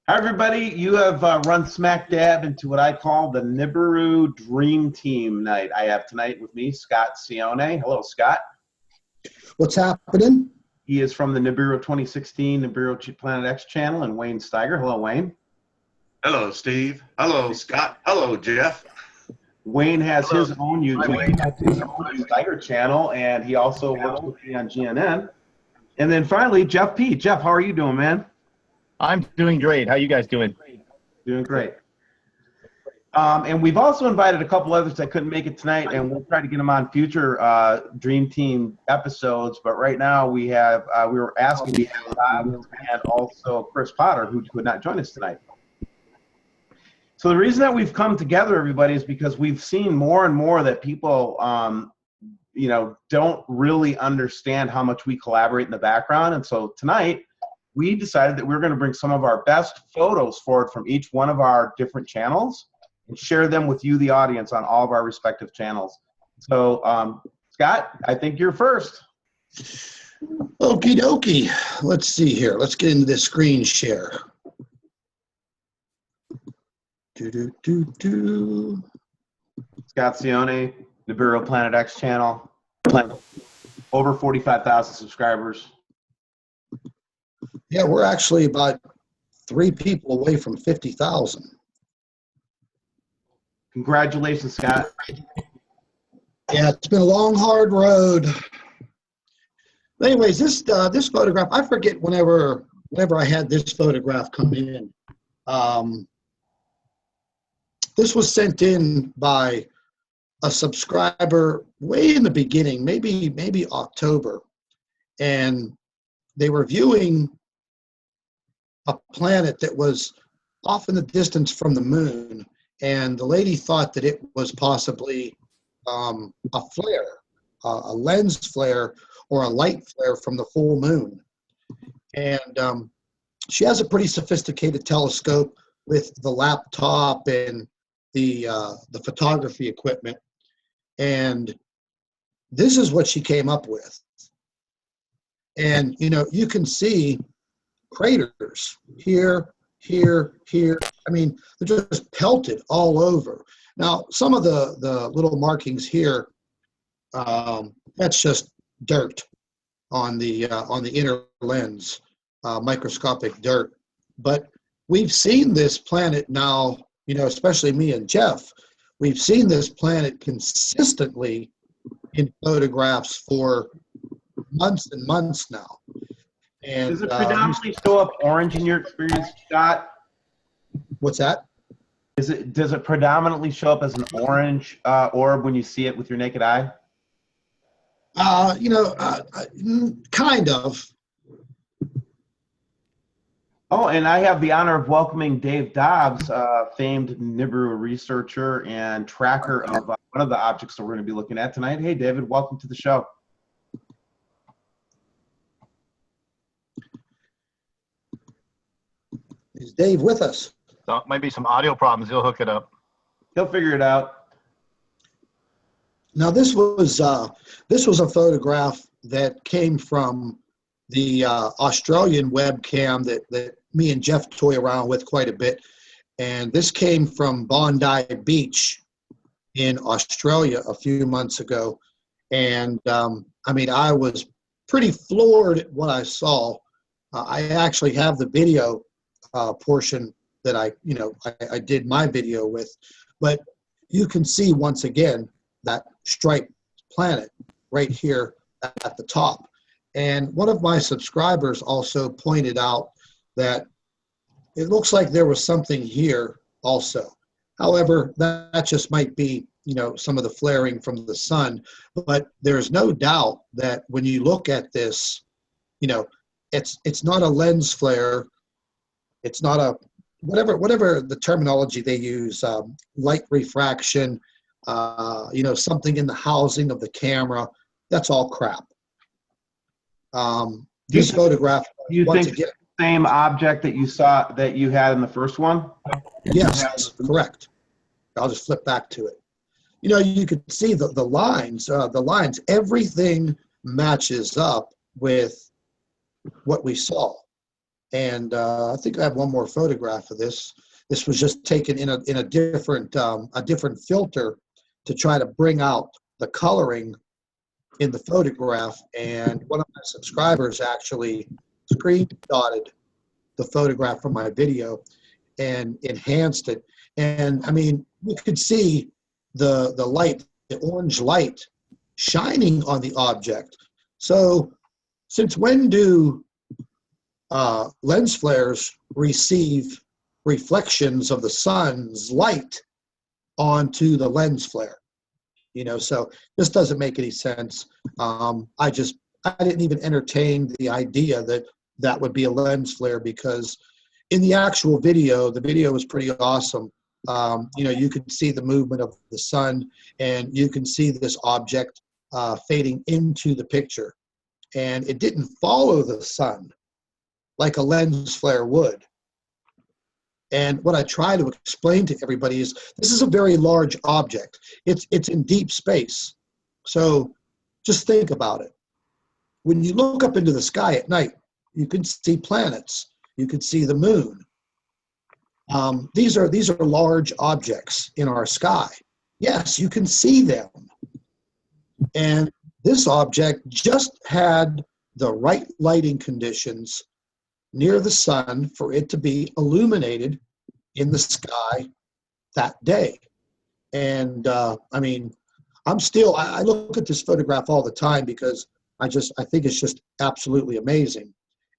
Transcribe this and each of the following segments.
Hi, everybody. You have run smack dab into what I call the Nibiru Dream Team night. I have tonight with me Scott Sione. Hello, Scott. What's happening? He is from the Nibiru 2016 Nibiru Planet X channel, and Wayne Steiger. Hello, Wayne. Hello, Steve. Hello, Scott. Hello, Jeff. Wayne has his own YouTube Steiger channel, and he also works with me on GNN. And then finally, Jeff P. Jeff, how are you doing, man? I'm doing great. How you guys doing? Doing great. And we've also invited a couple others that couldn't make it tonight, and we'll try to get them on future Dream Team episodes. But right now we have we were asking Dobbs and also Chris Potter, who could not join us tonight. So the reason that we've come together, everybody, is because we've seen more and more that people, don't really understand how much we collaborate in the background. And so tonight, we decided that we were going to bring some of our best photos forward from each one of our different channels and share them with you, the audience, on all of our respective channels. So, Scott, I think you're first. Okie dokie. Let's see here. Let's get into this screen share. Scott Sione, Nibiru Planet X channel. Over 45,000 subscribers. Yeah, we're actually about 3 people away from 50,000. Congratulations, Scott. Yeah, it's been a long, hard road. Anyways, this photograph, I forget whenever I had this photograph come in. This was sent in by a subscriber way in the beginning, maybe October, and they were viewing a planet that was off in the distance from the moon, and the lady thought that it was possibly a flare, a lens flare or a light flare from the full moon. And she has a pretty sophisticated telescope with the laptop and the photography equipment, and this is what she came up with. And you can see craters here, here, here. I mean, they're just pelted all over. Now, some of the little markings here, that's just dirt on the inner lens, microscopic dirt. But we've seen this planet now, especially me and Jeff, we've seen this planet consistently in photographs for months and months now. And does it predominantly show up orange in your experience, Scott? What's that? Does it predominantly show up as an orange orb when you see it with your naked eye? Kind of. Oh, and I have the honor of welcoming Dave Dobbs, famed Nibiru researcher and tracker of one of the objects that we're going to be looking at tonight. Hey, David, welcome to the show. Is Dave with us? So might be some audio problems. He'll hook it up. He'll figure it out. Now, this was a photograph that came from the Australian webcam that me and Jeff toy around with quite a bit. And this came from Bondi Beach in Australia a few months ago. And I was pretty floored at what I saw. I actually have the video portion that I did my video with. But you can see once again that striped planet right here at the top. And one of my subscribers also pointed out that it looks like there was something here also. However, that just might be, some of the flaring from the sun. But there's no doubt that when you look at this, it's not a lens flare. It's not a whatever the terminology they use, light refraction, something in the housing of the camera. That's all crap. This photograph, you once think again, the same object that you saw that you had in the first one? Yes, correct. I'll just flip back to it. You could see the lines. Everything matches up with what we saw. And I think I have one more photograph of this. This was just taken in a different filter to try to bring out the coloring in the photograph. And one of my subscribers actually screenshotted the photograph from my video and enhanced it. And I mean, you could see the light, the orange light shining on the object. So since when do lens flares receive reflections of the sun's light onto the lens flare? You know, so this doesn't make any sense. I didn't even entertain the idea that that would be a lens flare, because in the actual video, the video was pretty awesome. You know, you could see the movement of the sun, and you can see this object fading into the picture. And it didn't follow the sun like a lens flare would. And what I try to explain to everybody is this is a very large object. It's in deep space. So just think about it. When you look up into the sky at night, you can see planets. You can see the moon. These are large objects in our sky. Yes, you can see them. And this object just had the right lighting conditions near the sun for it to be illuminated in the sky that day. And I mean, I look at this photograph all the time because I think it's just absolutely amazing.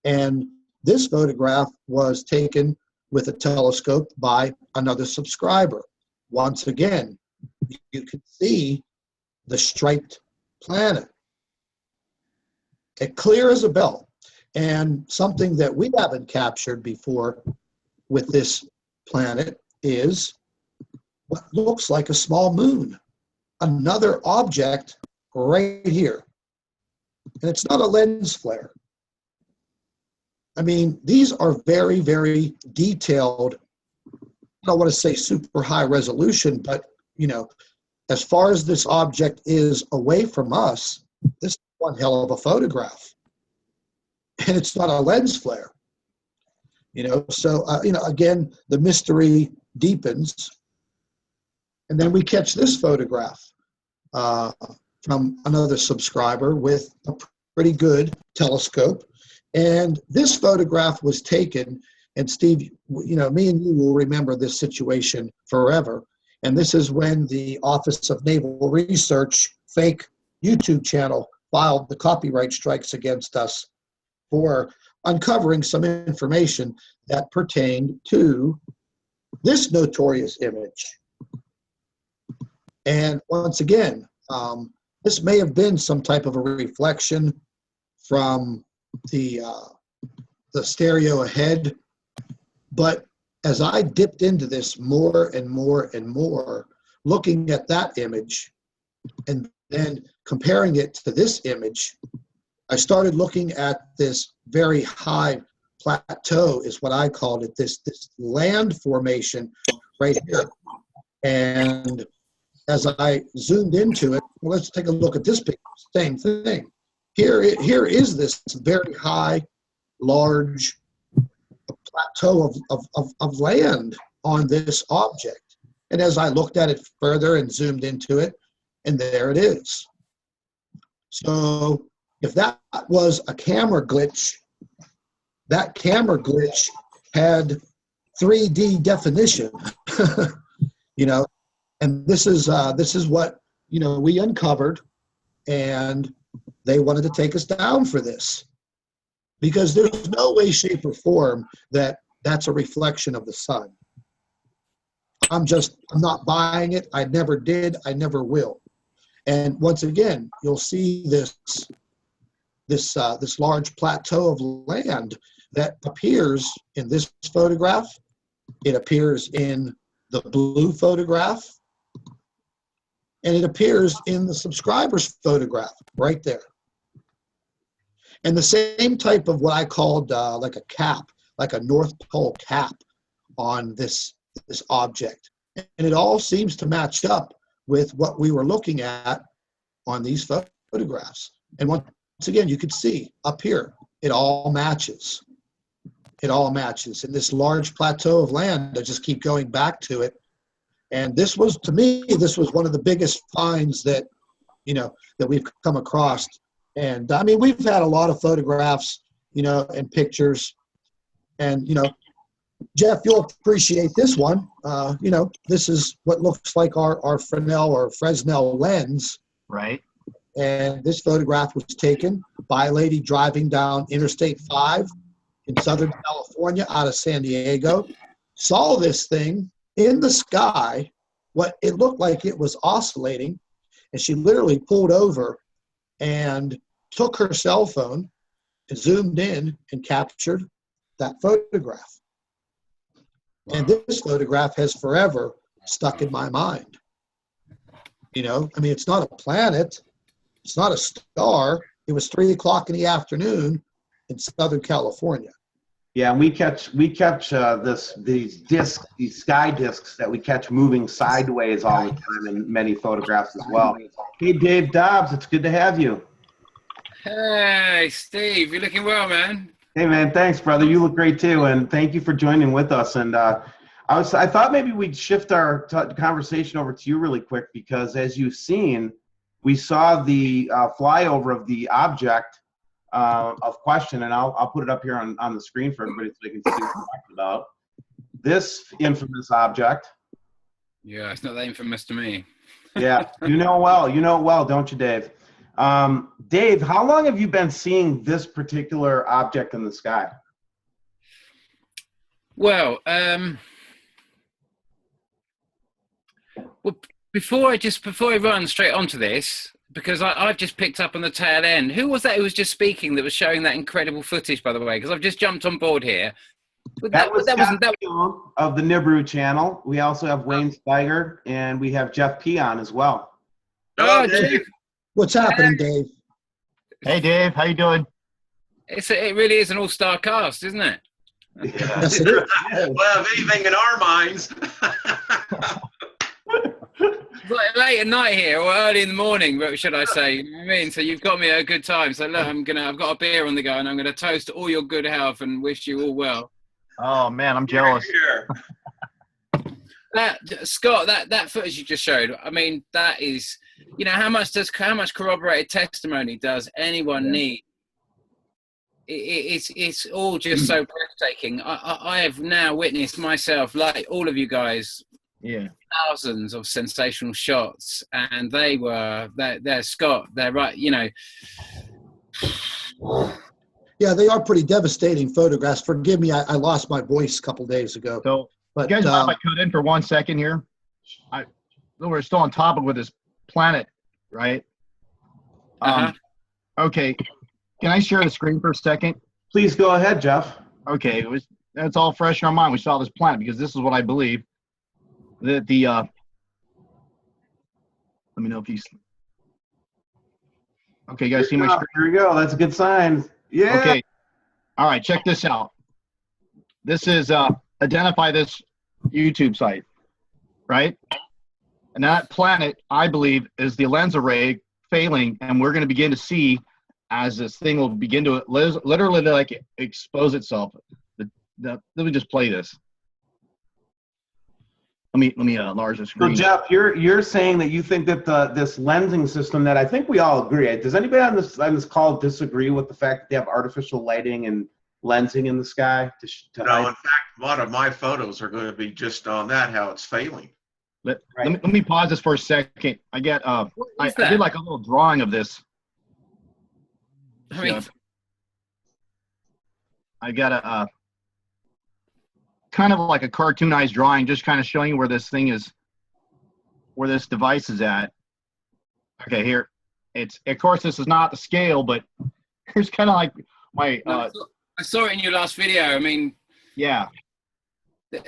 And this photograph was taken with a telescope by another subscriber. Once again, you can see the striped planet. It clear as a bell. And something that we haven't captured before with this planet is what looks like a small moon. Another object right here. And it's not a lens flare. I mean, these are very, very detailed. I don't want to say super high resolution, but, you know, as far as this object is away from us, this is one hell of a photograph. And it's not a lens flare. You know, so, you know, again, the mystery deepens. And then we catch this photograph from another subscriber with a pretty good telescope. And this photograph was taken, and Steve, you know, me and you will remember this situation forever. And this is when the Office of Naval Research fake YouTube channel filed the copyright strikes against us for uncovering some information that pertained to this notorious image. And once again, this may have been some type of a reflection from the stereo ahead, but as I dipped into this more and more and more, looking at that image and then comparing it to this image, I started looking at this very high plateau, is what I called it, this land formation right here. And as I zoomed into it, well, let's take a look at this picture, same thing. Here is this very high, large plateau of land on this object. And as I looked at it further and zoomed into it, and there it is. So if that was a camera glitch, that camera glitch had 3D definition, you know, and this is what, you know, we uncovered, and they wanted to take us down for this because there's no way, shape, or form that that's a reflection of the sun. I'm not buying it. I never did. I never will. And once again, you'll see this large plateau of land that appears in this photograph. It appears in the blue photograph, and it appears in the subscriber's photograph right there. And the same type of what I called like a cap, like a North Pole cap on this object. And it all seems to match up with what we were looking at on these photographs. And once again, you could see up here, it all matches. it all matches. And this large plateau of land, I just keep going back to it. And this was, to me, this was one of the biggest finds that, that we've come across. And I mean, we've had a lot of photographs, and pictures. And, Jeff, you'll appreciate this one. This is what looks like our Fresnel or Fresnel lens. Right. And this photograph was taken by a lady driving down Interstate 5 in Southern California out of San Diego. Saw this thing in the sky, what it looked like it was oscillating. And she literally pulled over and took her cell phone and zoomed in and captured that photograph. And this photograph has forever stuck in my mind. It's not a planet. It's not a star. It was 3:00 in the afternoon in Southern California. Yeah, and we catch these discs, these sky discs that we catch moving sideways all the time in many photographs as well. Hey, Dave Dobbs, it's good to have you. Hey, Steve, you're looking well, man. Hey, man, thanks, brother. You look great too, and thank you for joining with us. And I thought maybe we'd shift our conversation over to you really quick because, as you've seen, we saw the flyover of the object of question, and I'll put it up here on the screen for everybody so they can see what we're talking about. This infamous object. Yeah, it's not that infamous to me. Yeah, you know it well, don't you, Dave? Dave, how long have you been seeing this particular object in the sky? Well, before I run straight onto this, because I've just picked up on the tail end. Who was that who was just speaking that was showing that incredible footage, by the way? Because I've just jumped on board here. That was of the Nibiru channel. We also have Wayne Steiger, and we have Jeff P on as well. Oh, Jeff. What's happening, Dave? Hey, Dave. How you doing? It really is an all-star cast, isn't it? Yes, it is. Well, if anything in our minds. It's like late at night here, or early in the morning, should I say? You know what I mean? So you've got me at a good time. So look, I've got a beer on the go, and I'm gonna toast all your good health and wish you all well. Oh man, I'm jealous. Scott, that footage you just showed. I mean, that is, how much corroborated testimony does anyone need? It's all just so breathtaking. I have now witnessed myself, like all of you guys, thousands of sensational shots, and they're Scott. They're right, Yeah, they are pretty devastating photographs. Forgive me, I lost my voice a couple days ago. So, but you guys mind if I cut in for 1 second here? We're still on topic with this planet, right? Okay. Can I share the screen for a second? Please go ahead, Jeff. Okay, that's all fresh in our mind. We saw this planet because this is what I believe that let me know if you. Okay, you guys see my screen? Here we go. That's a good sign. Yeah. Okay. All right, check this out. This is identify this YouTube site, right? And that planet, I believe, is the lens array failing, and we're going to begin to see as this thing will begin to literally like expose itself. Let me just play this. Let me enlarge the screen. So Jeff, you're saying that you think that this lensing system that I think we all agree. Does anybody on this call disagree with the fact that they have artificial lighting and lensing in the sky? No, in fact, a lot of my photos are going to be just on that, how it's failing. Let me pause this for a second. I did like a little drawing of this. I got a kind of like a cartoonized drawing, just kind of showing you where this device is at. Okay, here. Of course, this is not the scale, but here's kind of like my. I saw it in your last video. I mean, yeah. The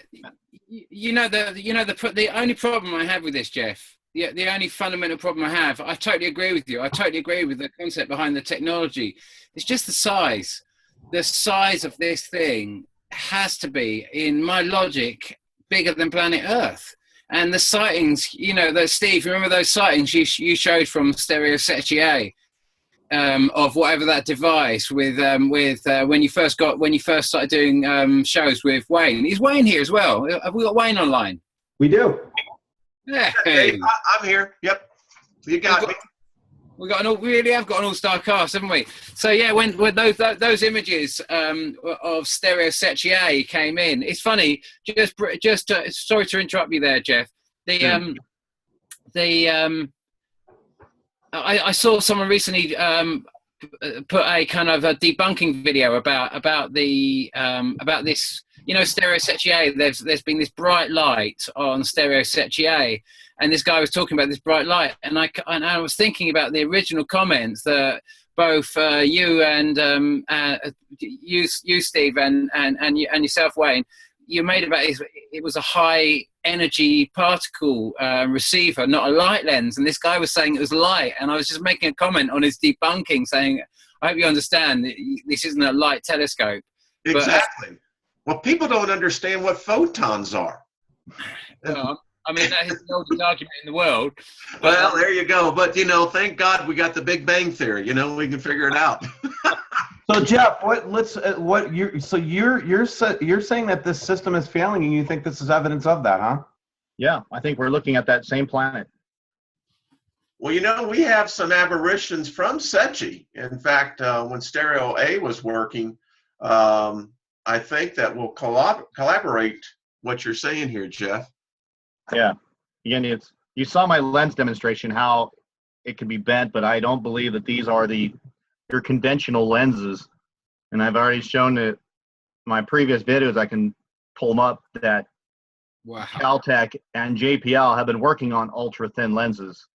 only problem I have with this, Jeff. The only fundamental problem I have. I totally agree with you. I totally agree with the concept behind the technology. It's just the size. The size of this thing has to be, in my logic, bigger than planet Earth. And the sightings, Steve, remember those sightings you showed from Stereo Secchier? of whatever that device with when you first started doing shows with Wayne. Is Wayne here as well? Have we got Wayne online? We do. Yeah. Hey, I'm here. Yep. You got me. We really have got an all-star cast, haven't we? So yeah, when those images of Stereo Secchier came in, it's funny. Just sorry to interrupt you there, Jeff. I saw someone recently put a kind of a debunking video about this. You know, Stereo Secchier. There's been this bright light on Stereo Secchier. And this guy was talking about this bright light, and I was thinking about the original comments that both you and you Steve and yourself, Wayne, you made about it was a high energy particle receiver, not a light lens. And this guy was saying it was light, and I was just making a comment on his debunking, saying, "I hope you understand that this isn't a light telescope." Exactly. Well, people don't understand what photons are. I mean, that is the oldest argument in the world. Well, there you go. But, thank God we got the Big Bang Theory. We can figure it out. So, Jeff, you're saying that this system is failing, and you think this is evidence of that, huh? Yeah, I think we're looking at that same planet. Well, we have some aberrations from Secchi. In fact, when Stereo A was working, I think that we'll collaborate what you're saying here, Jeff. Yeah. Again, you saw my lens demonstration, how it can be bent, but I don't believe that these are your conventional lenses. And I've already shown that my previous videos, I can pull them up, that wow. Caltech and JPL have been working on ultra thin lenses.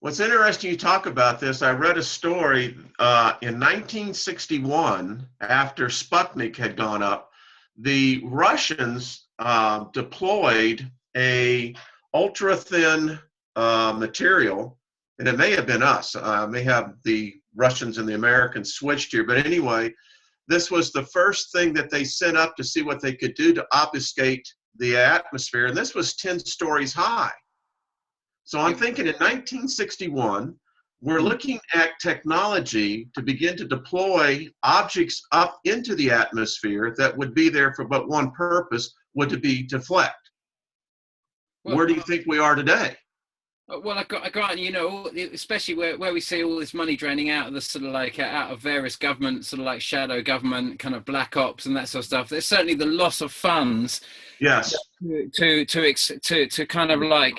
What's interesting you talk about this, I read a story in 1961, after Sputnik had gone up, the Russians deployed a ultra thin material, and it may have been us, may have the Russians and the Americans switched here, but anyway, this was the first thing that they sent up to see what they could do to obfuscate the atmosphere, and this was 10 stories high. So I'm thinking in 1961, we're looking at technology to begin to deploy objects up into the atmosphere that would be there for but one purpose, would to be deflect. Well, where do you think we are today? Well, I got, especially where we see all this money draining out of the sort of like out of various governments, sort of like shadow government, kind of black ops and that sort of stuff. There's certainly the loss of funds. Yes. To kind of like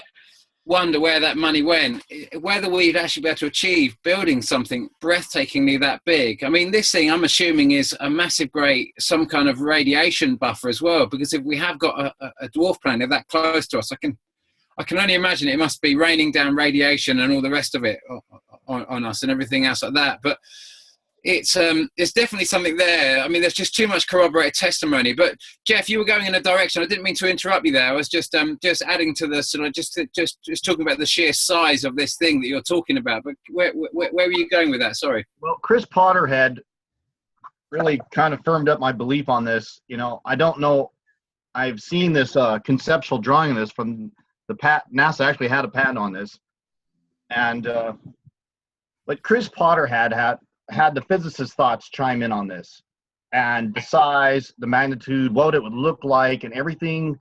wonder where that money went, whether we'd actually be able to achieve building something breathtakingly that big. I mean, this thing I'm assuming is a massive, some kind of radiation buffer as well, because if we have got a dwarf planet that close to us, I can only imagine it must be raining down radiation and all the rest of it on us and everything else like that. But it's definitely something there. I mean, there's just too much corroborated testimony. But Jeff, you were going in a direction. I didn't mean to interrupt you there. I was just adding to the sort of just talking about the sheer size of this thing that you're talking about. But where were you going with that? Sorry. Well, Chris Potter had really kind of firmed up my belief on this. I don't know. I've seen this conceptual drawing of this from the NASA actually had a patent on this, and but Chris Potter had the physicist's thoughts chime in on this, and the size, the magnitude, what it would look like, and everything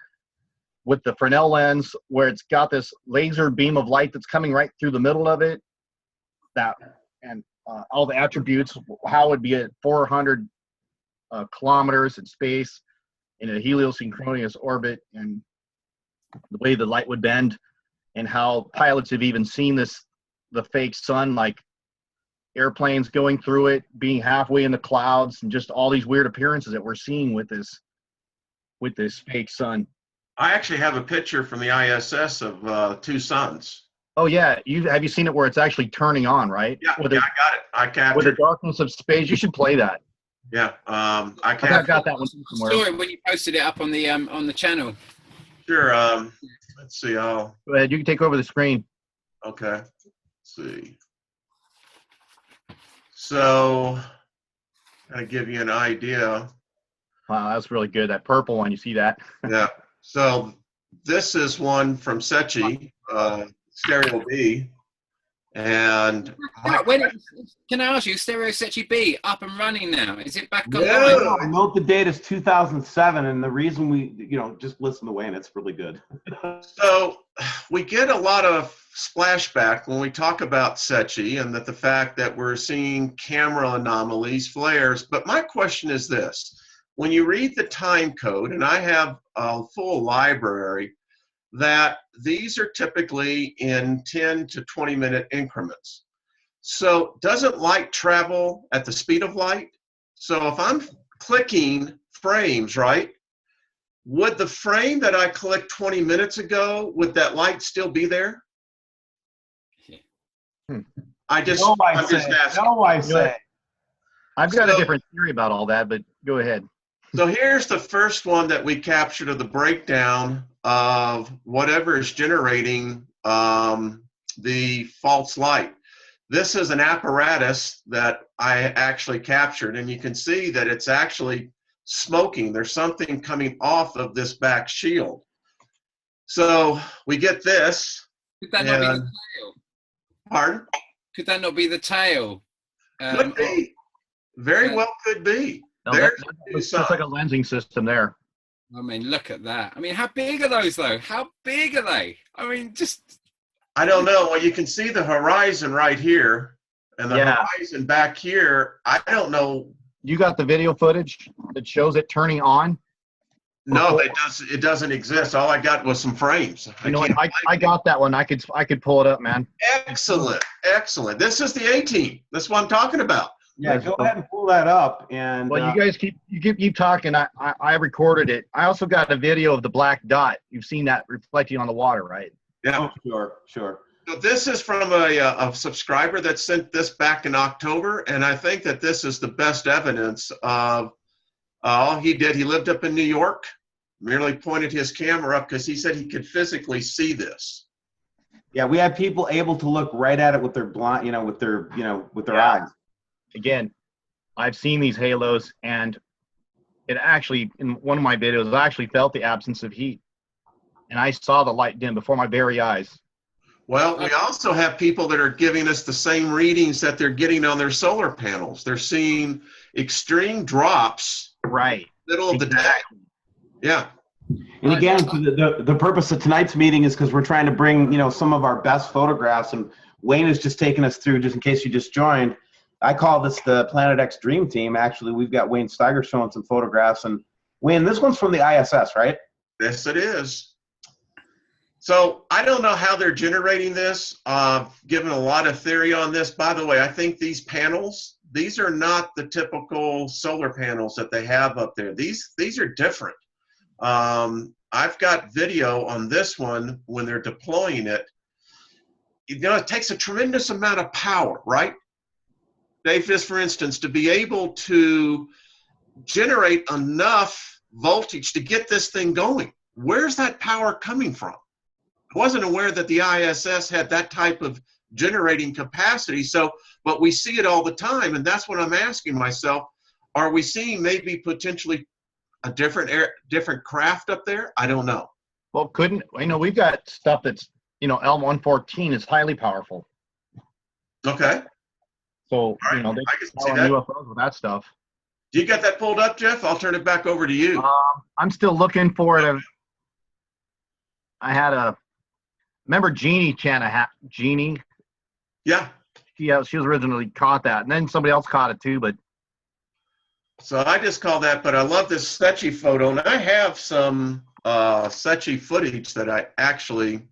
with the Fresnel lens, where it's got this laser beam of light that's coming right through the middle of it, and all the attributes, how it would be at 400 kilometers in space in a heliosynchronous orbit, and the way the light would bend, and how pilots have even seen the fake sun, like airplanes going through it, being halfway in the clouds, and just all these weird appearances that we're seeing with this fake sun. I actually have a picture from the ISS of two suns. Oh yeah, have you seen it where it's actually turning on, right? Yeah, I got it. I captured. With the darkness of space, you should play that. Yeah, I got that one somewhere. Sorry, when you posted it up on the channel. Sure. Let's see. Go ahead. You can take over the screen. Okay. Let's see. So, to give you an idea. Wow, that's really good. That purple one, you see that? Yeah. So this is one from Secchi, Stereo B, And Can I ask you, Stereo Sechi B up and running now? Is it back online? no, Note the date is 2007, and the reason we, just listen to Wayne. It's really good. so we get a lot of splashback when we talk about Sechi and that the fact that we're seeing camera anomalies, flares. But my question is this: when you read the time code, and I have a full library, that these are typically in 10 to 20 minute increments. So doesn't light travel at the speed of light? So if I'm clicking frames, right, would the frame that I clicked 20 minutes ago, would that light still be there? I'm just asking. No, I say. I've got a different theory about all that, but go ahead. So here's the first one that we captured of the breakdown of whatever is generating the false light. This is an apparatus that I actually captured, and you can see that it's actually smoking. There's something coming off of this back shield. So we get this. Could that not be the tail? Pardon? Could that not be the tail? Could be. Very well could be. No, it's just like a lensing system there. I mean, look at that. I mean, how big are those, though? How big are they? I mean, just... I don't know. Well, you can see the horizon right here and the horizon back here. I don't know. You got the video footage that shows it turning on? No, it doesn't exist. All I got was some frames. I got that one. I could pull it up, man. Excellent. Excellent. This is the A-Team. That's what I'm talking about. Yeah, go ahead and pull that up. And well, you guys keep talking. I recorded it. I also got a video of the black dot. You've seen that reflecting on the water, right? Yeah. Oh, sure. So this is from a subscriber that sent this back in October, and I think that this is the best evidence of all he did. He lived up in New York, merely pointed his camera up because he said he could physically see this. Yeah, we had people able to look right at it with their blind, with their eyes. Again, I've seen these halos, and it actually, in one of my videos, I actually felt the absence of heat. And I saw the light dim before my very eyes. Well, we also have people that are giving us the same readings that they're getting on their solar panels. They're seeing extreme drops. Right. Middle of the day. Yeah. And again, the purpose of tonight's meeting is because we're trying to bring, some of our best photographs. And Wayne is just taking us through, just in case you just joined. I call this the Planet X Dream Team. Actually, we've got Wayne Steiger showing some photographs. And Wayne, this one's from the ISS, right? Yes, it is. So I don't know how they're generating this. Given a lot of theory on this. By the way, I think these panels, these are not the typical solar panels that they have up there. These are different. I've got video on this one when they're deploying it. It takes a tremendous amount of power, right? Dave, just for instance, to be able to generate enough voltage to get this thing going. Where's that power coming from? I wasn't aware that the ISS had that type of generating capacity. But we see it all the time, and that's what I'm asking myself. Are we seeing maybe potentially a different craft up there? I don't know. Well, we've got stuff that's, L114 is highly powerful. Okay. So, right. They can see power that. UFOs with that stuff. Do you got that pulled up, Jeff? I'll turn it back over to you. I'm still looking for it. I had remember Jeannie Jeannie? Yeah. She was originally caught that, and then somebody else caught it too, but. So I just call that, but I love this Sechi photo, and I have some Sechi footage that I actually.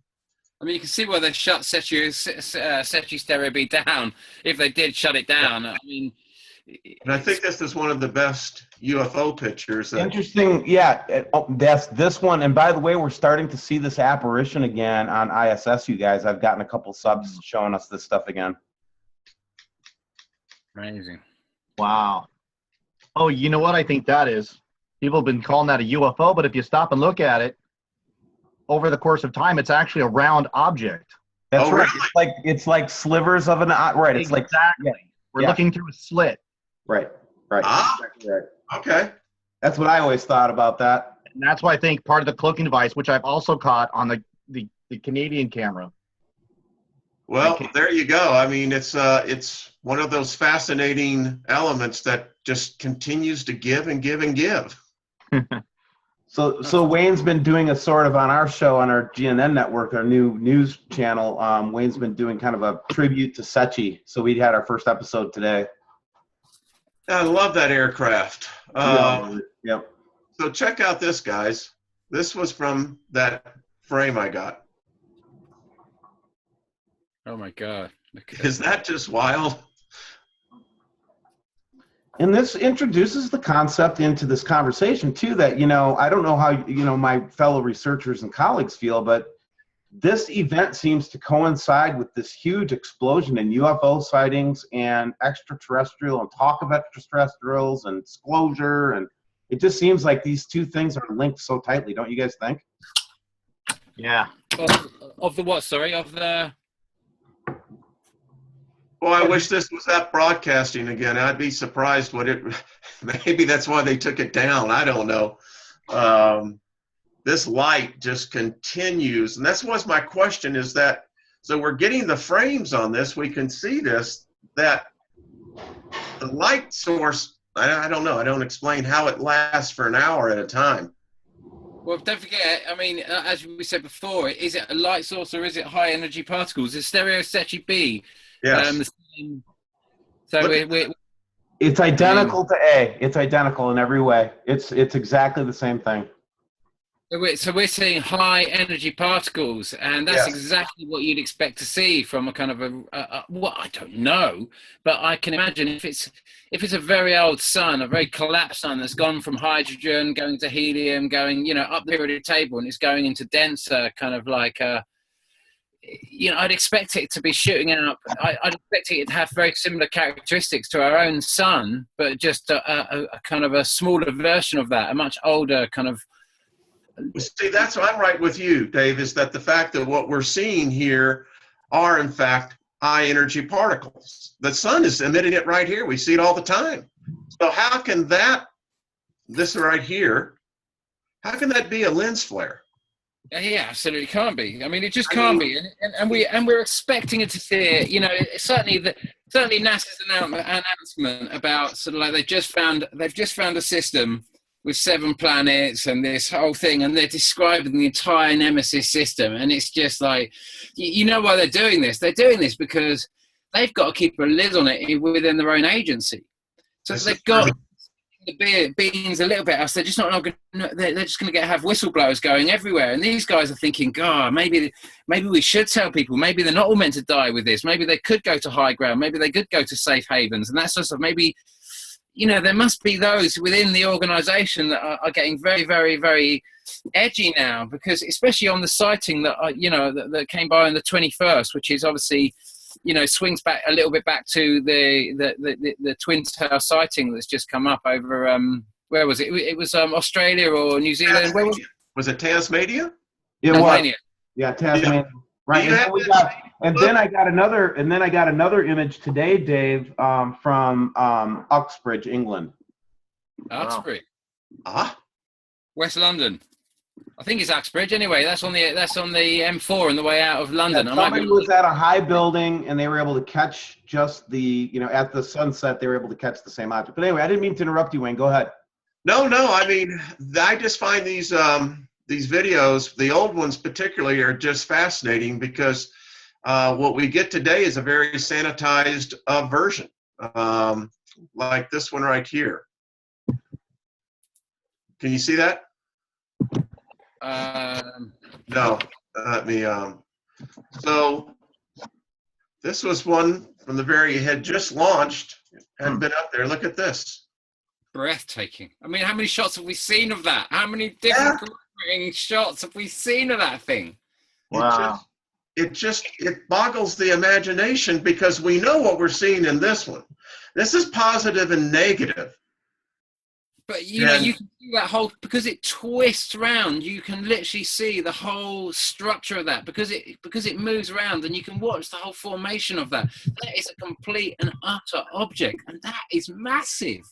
I mean, you can see where they shut Sechi Stereo B down, if they did shut it down. I mean, and I think this is one of the best UFO pictures. Interesting, yeah. That's this one. And by the way, we're starting to see this apparition again on ISS, you guys. I've gotten a couple subs showing us this stuff again. Amazing. Wow. Oh, you know what I think that is? People have been calling that a UFO, but if you stop and look at it, over the course of time, it's actually a round object. That's right. Really? It's like slivers of an right. It's exactly. We're looking through a slit. Right. Exactly right. Okay. That's what I always thought about that. And that's why I think part of the cloaking device, which I've also caught on the Canadian camera. Well, there you go. I mean, it's one of those fascinating elements that just continues to give and give and give. So Wayne's been doing a sort of on our show on our GNN network, our new news channel. Wayne's been doing kind of a tribute to Sechi. So we had our first episode today. I love that aircraft. Yep. So check out this, guys. This was from that frame I got. Oh my God! Is that just wild? And this introduces the concept into this conversation too, that, I don't know how, my fellow researchers and colleagues feel, but this event seems to coincide with this huge explosion in UFO sightings and extraterrestrial and talk of extraterrestrials and disclosure. And it just seems like these two things are linked so tightly. Don't you guys think? Yeah. Of the what? Sorry, of the. Well, I wish this was up broadcasting again. I'd be surprised maybe that's why they took it down. I don't know. This light just continues. And that's what's my question is that, so we're getting the frames on this. We can see this, that the light source, I don't know. I don't explain how it lasts for an hour at a time. Well, don't forget, I mean, as we said before, is it a light source or is it high energy particles? Is stereo Sechi B? Yes. It's identical to A. It's identical in every way. It's exactly the same thing. So we're seeing high energy particles, and that's exactly what you'd expect to see from a kind of well, I don't know, but I can imagine if it's a very old sun, a very collapsed sun that's gone from hydrogen going to helium, going up the periodic table, and it's going into denser kind of like I'd expect it to be shooting out. I'd expect it to have very similar characteristics to our own sun, but just a kind of a smaller version of that, a much older kind of. See, that's what I'm right with you, Dave, is that the fact that what we're seeing here are, in fact, high energy particles. The sun is emitting it right here. We see it all the time. So how can this right here, how can that be a lens flare? Yeah, absolutely can't be. I mean, it just can't be, and we're expecting it to see it. Certainly NASA's announcement about sort of like they've just found a system with 7 planets and this whole thing, and they're describing the entire Nemesis system, and it's just like, why they're doing this? They're doing this because they've got to keep a lid on it within their own agency. So they've got the beans a little bit else. They're just not going. They're just going to have whistleblowers going everywhere, and these guys are thinking, God, maybe we should tell people. Maybe they're not all meant to die with this. Maybe they could go to high ground. Maybe they could go to safe havens, and that sort of stuff. Maybe. There must be those within the organization that are getting very, very, very edgy now, because especially on the sighting that, that came by on the 21st, which is obviously, swings back a little bit back to the Twin Tower sighting that's just come up over, where was it? It was Australia or New Zealand. Where was it? Was it Tasmania? Tasmania. Yeah, Tasmania. Yeah. Right. And then I got another image today, Dave, from Uxbridge, England. Uxbridge. Wow. West London. I think it's Uxbridge. Anyway, that's on the M4 on the way out of London. Yeah, somebody was at a high building and they were able to catch just the, at the sunset, they were able to catch the same object. But anyway, I didn't mean to interrupt you, Wayne. Go ahead. No. I mean, I just find these videos, the old ones particularly, are just fascinating because what we get today is a very sanitized version, like this one right here. Can you see that? No. Let me. So this was one from the very had just launched, hadn't been up there. Look at this. Breathtaking. I mean, how many shots have we seen of that? How many different shots have we seen of that thing? Wow. It boggles the imagination because we know what we're seeing in this one. This is positive and negative. But you can see that whole, because it twists around, you can literally see the whole structure of that because it moves around, and you can watch the whole formation of that. That is a complete and utter object, and that is massive.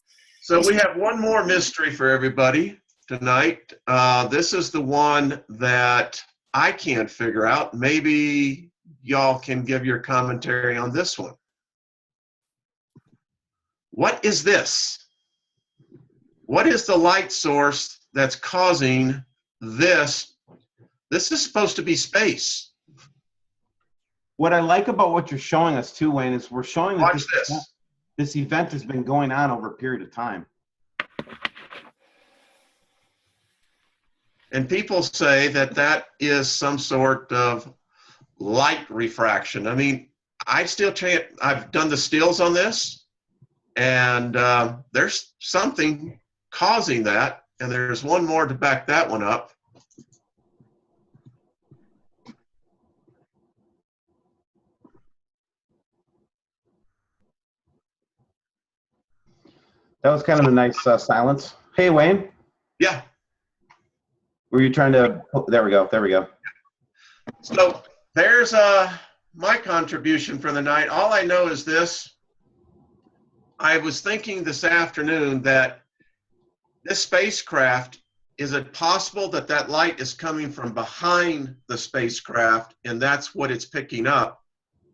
So we have one more mystery for everybody tonight. This is the one that I can't figure out. Maybe y'all can give your commentary on this one. What is this? What is the light source that's causing this? This is supposed to be space. What I like about what you're showing us too, Wayne, is we're showing that Watch this. this event has been going on over a period of time. And people say that that is some sort of light refraction. I mean, I've done the stills on this, and there's something causing that, and there's one more to back that one up. That was kind of a nice silence. Hey, Wayne. Yeah. Were you trying to? Oh, there we go. There we go. So there's my contribution for the night. All I know is this. I was thinking this afternoon that this spacecraft, is it possible that that light is coming from behind the spacecraft, and that's what it's picking up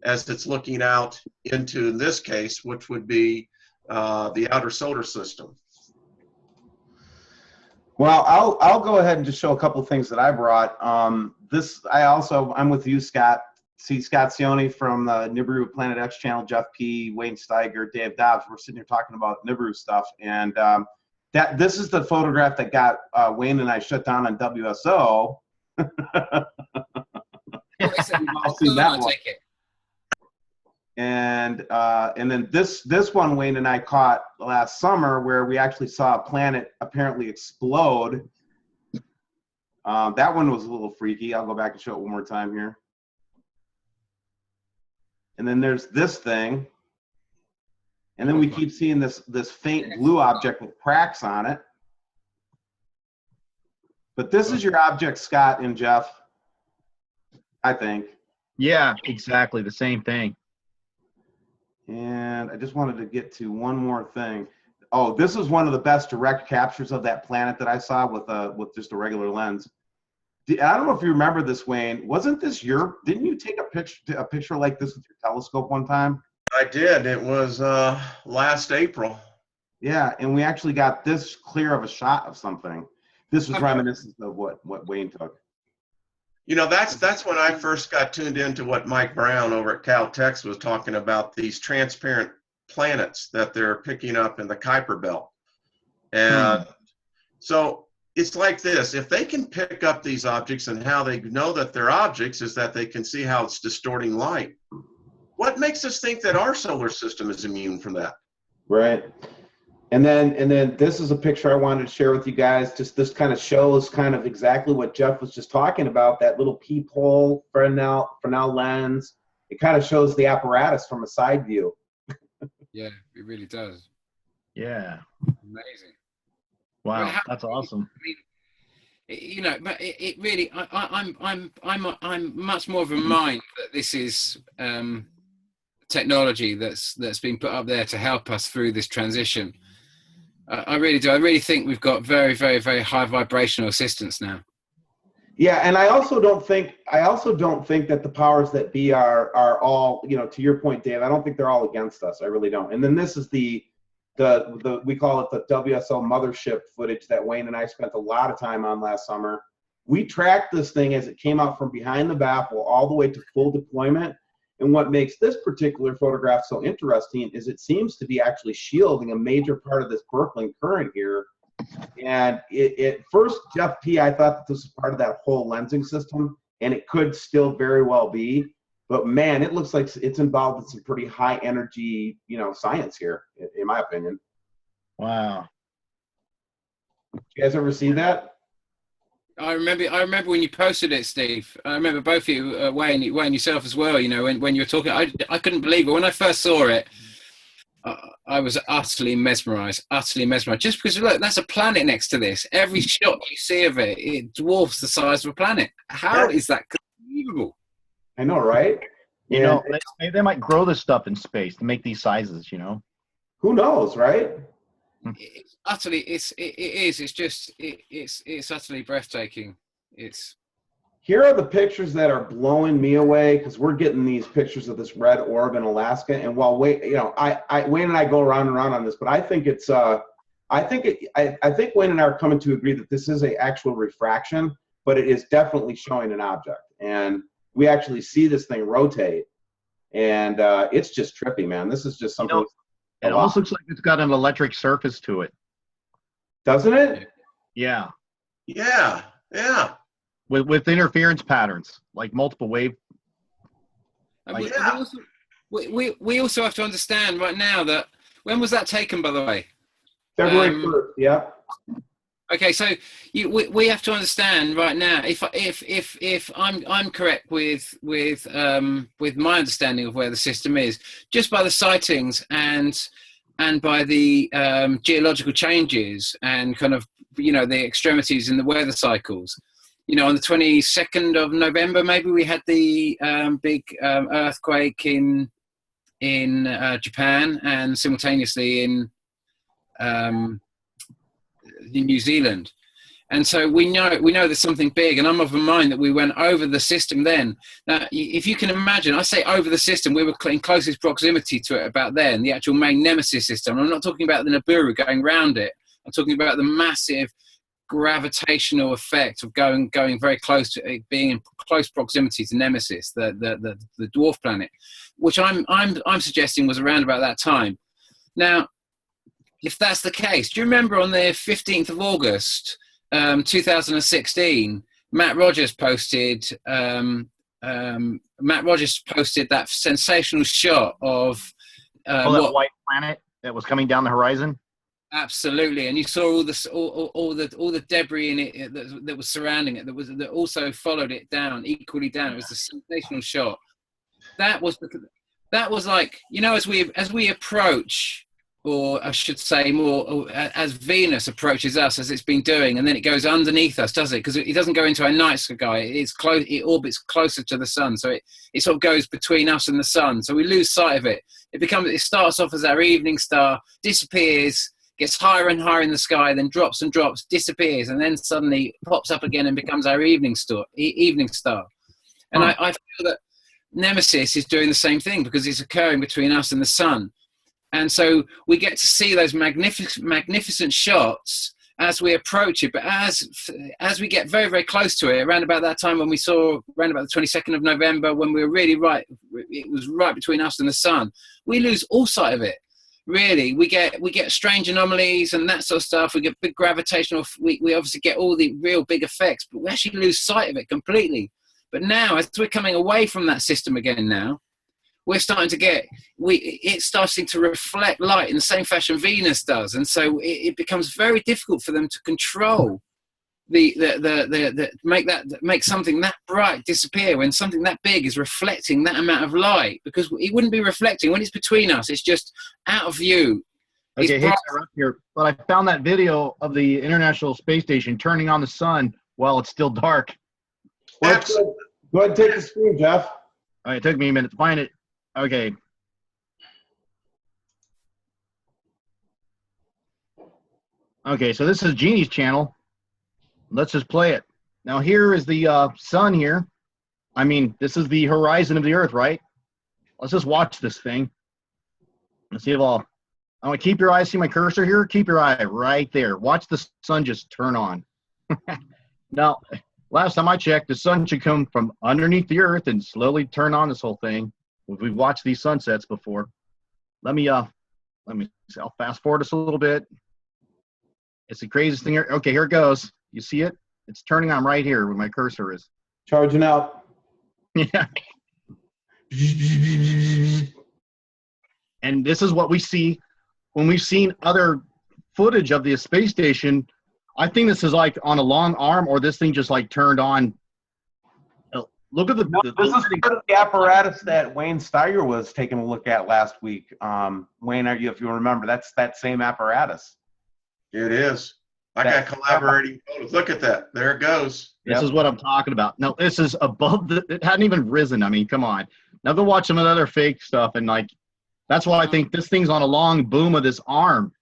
as it's looking out into, in this case, which would be the outer solar system? Well, I'll go ahead and just show a couple of things that I brought. I'm with you, Scott. See Scott Sione from the Nibiru Planet X channel, Jeff P, Wayne Steiger, Dave Dobbs. We're sitting here talking about Nibiru stuff, and this is the photograph that got Wayne and I shut down on WSO. I'll see that one. And then this one Wayne and I caught last summer, where we actually saw a planet apparently explode. That one was a little freaky. I'll go back and show it one more time here. And then there's this thing, and then we keep seeing this faint blue object with cracks on it. But this is your object, Scott and Jeff, I think. Yeah, exactly the same thing. And I just wanted to get to one more thing. Oh, this is one of the best direct captures of that planet that I saw with just a regular lens. I don't know if you remember this, Wayne. Wasn't this didn't you take a picture like this with your telescope one time? I did. It was last April. Yeah, and we actually got this clear of a shot of something. This was reminiscent of what Wayne took. You know, that's when I first got tuned into what Mike Brown over at Caltex was talking about, these transparent planets that they're picking up in the Kuiper Belt. And so it's like this. If they can pick up these objects, and how they know that they're objects is that they can see how it's distorting light. What makes us think that our solar system is immune from that? Right. And then this is a picture I wanted to share with you guys. Just this kind of shows kind of exactly what Jeff was just talking about, that little peephole Fresnel lens. It kind of shows the apparatus from a side view. Yeah, it really does. Yeah. Amazing. Wow, Well, that's awesome. I mean, you know, but it really, I'm much more of a mind that this is technology that's been put up there to help us through this transition. I really do. I really think we've got very, very, very high vibrational assistance now. Yeah, and I also don't think that the powers that be are all, you know, to your point, Dave. I don't think they're all against us. I really don't. And then this is the we call it the WSL mothership footage that Wayne and I spent a lot of time on last summer. We tracked this thing as it came out from behind the baffle all the way to full deployment. And what makes this particular photograph so interesting is it seems to be actually shielding a major part of this Birkeland current here. And it first, Jeff P, I thought that this was part of that whole lensing system, and it could still very well be. But man, it looks like it's involved in some pretty high energy, you know, science here, in my opinion. Wow. You guys ever see that? I remember when you posted it, Steve. I remember both of you, Wayne yourself as well. You know, when you were talking, I couldn't believe it when I first saw it. I was utterly mesmerized. Just because, look, that's a planet next to this. Every shot you see of it, it dwarfs the size of a planet. How is that conceivable? I know, right? You know, they might grow this stuff in space to make these sizes, you know? Who knows, right? It's utterly, it's utterly breathtaking. Here are the pictures that are blowing me away because we're getting these pictures of this red orb in Alaska. And while Wayne and I go around and around on this, but I think it's I think Wayne and I are coming to agree that this is a actual refraction, but it is definitely showing an object, and we actually see this thing rotate, and it's just trippy, man. This is just something. It almost looks like it's got an electric surface to it, doesn't it? Yeah. Yeah. Yeah. With interference patterns, like multiple wave. And we also have to understand right now that, when was that taken, by the way? February 1st, yeah. Okay, so we have to understand right now, if I'm correct with my understanding of where the system is, just by the sightings and by the geological changes and kind of, you know, the extremities in the weather cycles. You know, on the 22nd of November, maybe we had the big earthquake in Japan, and simultaneously in New Zealand. And so we know there's something big, and I'm of a mind that we went over the system then. Now, if you can imagine, I say over the system, we were in closest proximity to it about then, the actual main Nemesis system. I'm not talking about the Nibiru going round it. I'm talking about the massive gravitational effect of going very close to it, being in close proximity to Nemesis, the dwarf planet, which I'm suggesting was around about that time. Now, if that's the case, do you remember on the 15th of August, 2016, Matt Rogers posted that sensational shot of that white planet that was coming down the horizon? Absolutely, and you saw all the debris in it that was surrounding it, that also followed it down, equally down. It was a sensational shot. That was like, you know, as we approach, or I should say more, as Venus approaches us, as it's been doing, and then it goes underneath us, does it? Because it doesn't go into our night sky. It's close. It orbits closer to the sun, so it sort of goes between us and the sun. So we lose sight of it. It starts off as our evening star, disappears, gets higher and higher in the sky, then drops and drops, disappears, and then suddenly pops up again and becomes our evening star. And I feel that Nemesis is doing the same thing, because it's occurring between us and the sun. And so we get to see those magnificent shots as we approach it. But as we get very, very close to it, around about that time when we saw, around about the 22nd of November, when we were really right, it was right between us and the sun, we lose all sight of it. Really, we get strange anomalies and that sort of stuff. We get big gravitational. We obviously get all the real big effects, but we actually lose sight of it completely. But now, as we're coming away from that system again, now we're starting to get it's starting to reflect light in the same fashion Venus does, and so it becomes very difficult for them to control make something that bright disappear when something that big is reflecting that amount of light, because it wouldn't be reflecting when it's between us. It's just out of view. Okay, hey, up here, but I found that video of the International Space Station turning on the sun while it's still dark. Go ahead and take the screen, Jeff. All right, it took me a minute to find it. Okay. Okay, so this is Jeannie's channel. Let's just play it. Now here is the sun here. I mean, this is the horizon of the Earth, right? Let's just watch this thing. Let's see if I want to keep your eye. See my cursor here? Keep your eye right there. Watch the sun just turn on. Now, last time I checked, the sun should come from underneath the Earth and slowly turn on this whole thing. We've watched these sunsets before. Let me see. I'll fast forward this a little bit. It's the craziest thing here. Okay, here it goes. You see it? It's turning on right here where my cursor is. Charging out. Yeah. And this is what we see when we've seen other footage of the space station. I think this is like on a long arm, or this thing just like turned on. Look at this is part of the apparatus that Wayne Steiger was taking a look at last week. Wayne, if you remember, that's that same apparatus. It is. I got collaborating photos. Look at that. There it goes. This is what I'm talking about. No, this is above it hadn't even risen. I mean, come on. Now go watch some of the other fake stuff, and like that's why I think this thing's on a long boom of this arm,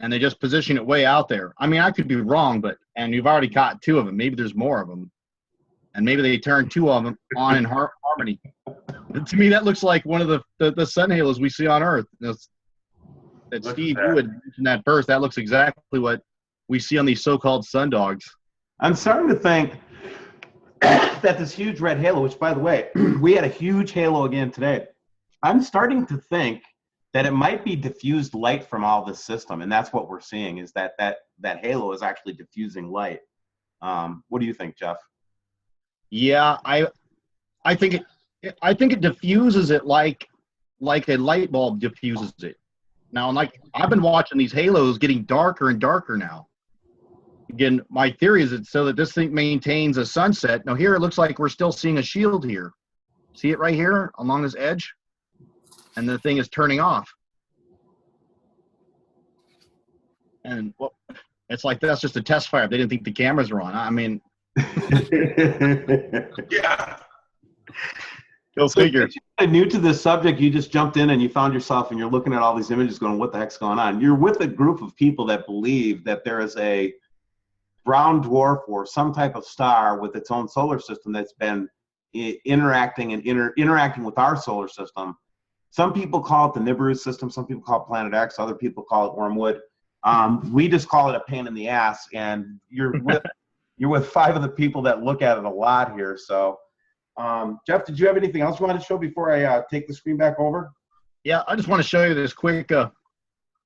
and they just position it way out there. I mean, I could be wrong, and you've already caught two of them. Maybe there's more of them. and maybe they turned two of them on in harmony. To me, that looks like one of the sun halos we see on Earth. That Steve, you had mentioned that first. That looks exactly what we see on these so-called sun dogs. I'm starting to think that this huge red halo, which, by the way, we had a huge halo again today. I'm starting to think that it might be diffused light from all this system, and that's what we're seeing, is that halo is actually diffusing light. What do you think, Jeff? Yeah, I think it diffuses it like a light bulb diffuses it. Now, like, I've been watching these halos getting darker and darker now. Again, my theory is it's so that this thing maintains a sunset. Now, here it looks like we're still seeing a shield here. See it right here along this edge? And the thing is turning off. And, well, it's like that's just a test fire. They didn't think the cameras were on. I mean, Yeah. go figure. New to this subject, you just jumped in and you found yourself and you're looking at all these images going, what the heck's going on? You're with a group of people that believe that there is a brown dwarf or some type of star with its own solar system that's been interacting with our solar system. Some people call it the Nibiru system. Some people call it Planet X. Other people call it Wormwood. We just call it a pain in the ass. And you're with five of the people that look at it a lot here. So, Jeff, did you have anything else you wanted to show before I take the screen back over? Yeah, I just want to show you this quick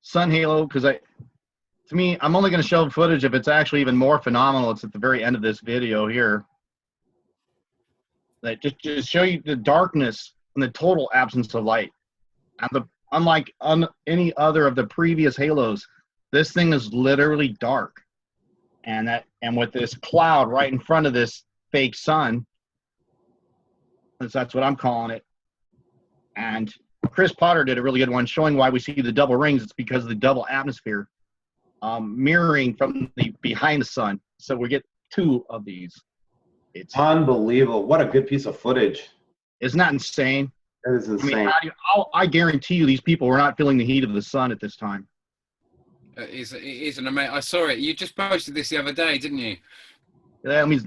sun halo because to me, I'm only going to show footage if it's actually even more phenomenal. It's at the very end of this video here. That just show you the darkness and the total absence of light. And unlike any other of the previous halos, this thing is literally dark. And with this cloud right in front of this fake sun, that's what I'm calling it. And Chris Potter did a really good one showing why we see the double rings. It's because of the double atmosphere mirroring from the behind the sun. So we get two of these. It's unbelievable. What a good piece of footage. Isn't that insane? That is insane. I mean, I guarantee you these people were not feeling the heat of the sun at this time. It is an amazing. I saw it. You just posted this the other day, didn't you? Let me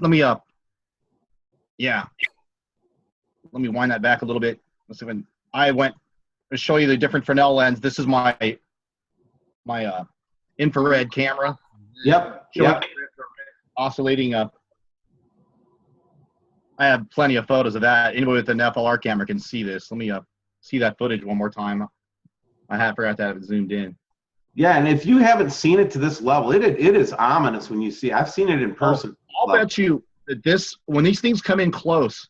wind that back a little bit. Let's see, when I went to show you the different Fresnel lens. This is my infrared camera. Yep. Oscillating up. I have plenty of photos of that. Anybody with an FLR camera can see this. Let me see that footage one more time. I forgot to have it zoomed in. Yeah, and if you haven't seen it to this level, it is ominous when you see it. I've seen it in person. I'll bet you that when these things come in close,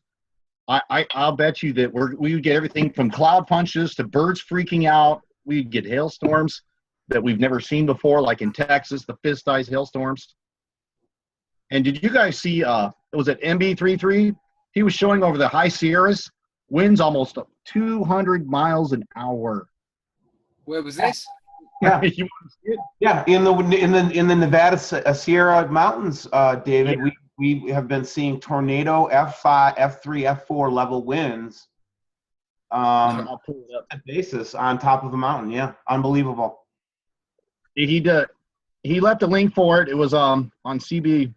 I'll bet you that we would get everything from cloud punches to birds freaking out. We'd get hailstorms that we've never seen before, like in Texas, the fist-sized hailstorms. And did you guys see, was it MB33? He was showing over the high Sierras, winds almost 200 miles an hour. Where was this? Yeah, You want to see it? yeah. In the Nevada Sierra Mountains, David, Yeah. we have been seeing tornado F5, F3, F4 level winds. I'll pull it up. Basis on top of the mountain. Yeah, unbelievable. He left a link for it. It was on CB.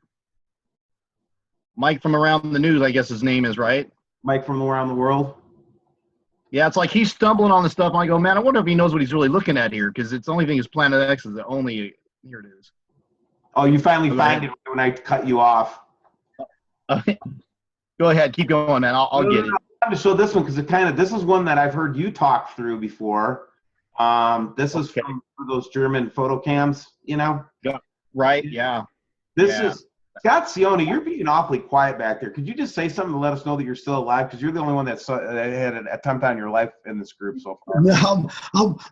Mike from Around the News, I guess his name is, right? Mike from around the world. Yeah, it's like he's stumbling on the stuff. And I go, man, I wonder if he knows what he's really looking at here, because it's the only thing is Planet X is the only. Here it is. Oh, you finally find it when I cut you off. Go ahead, keep going, man. I'll get it. I wanted to show this one because this is one that I've heard you talk through before. This is from those German photo cams, you know? Right, yeah. This is Scott Cioni. You're being awfully quiet back there. Could you just say something to let us know that you're still alive? Because you're the only one that had an attempt on your life in this group so far. No,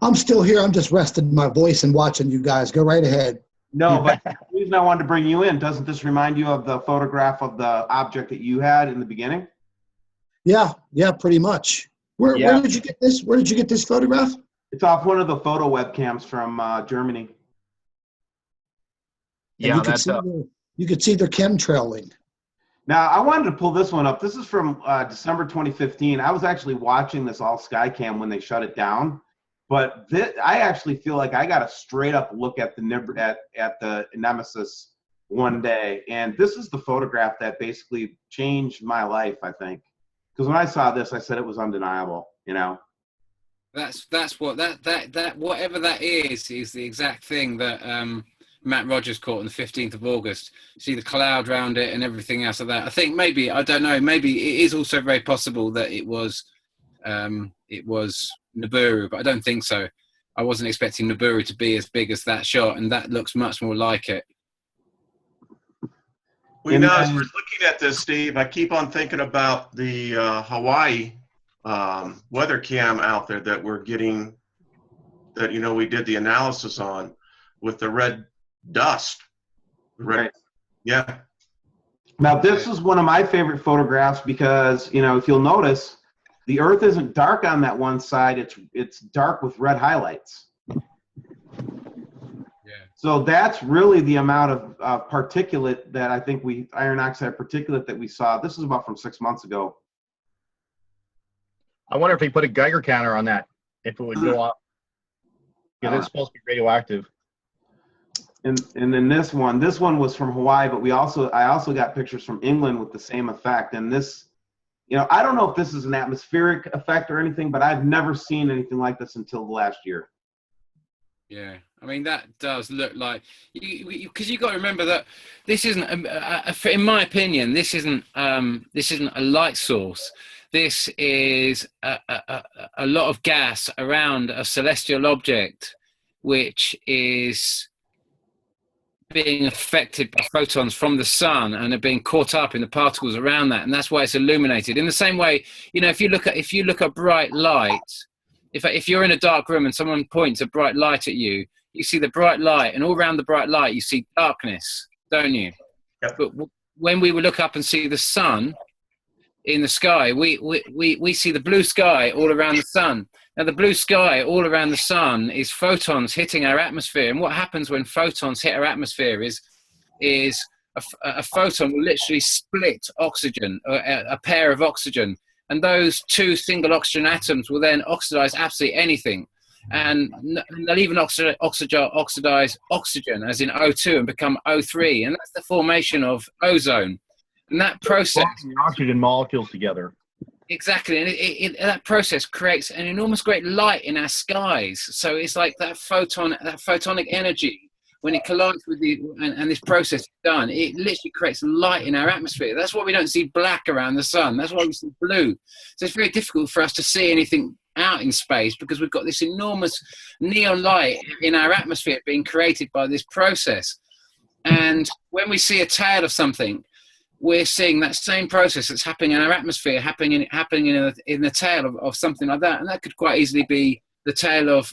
I'm still here. I'm just resting my voice and watching you guys. Go right ahead. No, but the reason I wanted to bring you in, doesn't this remind you of the photograph of the object that you had in the beginning? Yeah, pretty much. Where did you get this? Where did you get this photograph? It's off one of the photo webcams from Germany. Yeah, You could see their chemtrailing. Now, I wanted to pull this one up. This is from December 2015. I was actually watching this all Skycam when they shut it down. But I actually feel like I got a straight up look at the Nemesis one day. And this is the photograph that basically changed my life, I think. Because when I saw this, I said it was undeniable, you know. That's what that whatever that is the exact thing that Matt Rogers caught on the 15th of August. See the cloud around it and everything else of that. I think maybe, I don't know, maybe it is also very possible that it was Nibiru, but I don't think so. I wasn't expecting Nibiru to be as big as that shot, and that looks much more like it. Well, you know, as we're looking at this, Steve, I keep on thinking about the Hawaii weather cam out there that we're getting, that, you know, we did the analysis on with the red dust. Right. Yeah. Now, this is one of my favorite photographs because, you know, if you'll notice, the Earth isn't dark on that one side. It's dark with red highlights. So that's really the amount of particulate that I think iron oxide particulate that we saw. This is about from 6 months ago. I wonder if they put a Geiger counter on that, if it would go off. Because it's supposed to be radioactive. And then this one was from Hawaii, but I also got pictures from England with the same effect. And this, you know, I don't know if this is an atmospheric effect or anything, but I've never seen anything like this until the last year. Yeah, I mean, that does look like, because you've got to remember that this isn't, in my opinion, this isn't a light source. This is a lot of gas around a celestial object, which is being affected by photons from the sun and are being caught up in the particles around that, and that's why it's illuminated. In the same way, you know, if you look at bright light. If you're in a dark room and someone points a bright light at you, you see the bright light, and all around the bright light you see darkness, don't you? Yep. But when we look up and see the sun in the sky, we see the blue sky all around the sun. Now, the blue sky all around the sun is photons hitting our atmosphere, and what happens when photons hit our atmosphere is a photon will literally split oxygen, a pair of oxygen. And those two single oxygen atoms will then oxidize absolutely anything. And they'll even oxidize oxygen, as in O2, and become O3. And that's the formation of ozone. And that process... The oxygen molecules together. Exactly. And that process creates an enormous great light in our skies. So it's like that photonic energy, when it collides with and this process is done, it literally creates light in our atmosphere. That's why we don't see black around the sun. That's why we see blue. So it's very difficult for us to see anything out in space, because we've got this enormous neon light in our atmosphere being created by this process. And when we see a tail of something, we're seeing that same process that's happening in our atmosphere happening in the tail of something like that. And that could quite easily be the tail of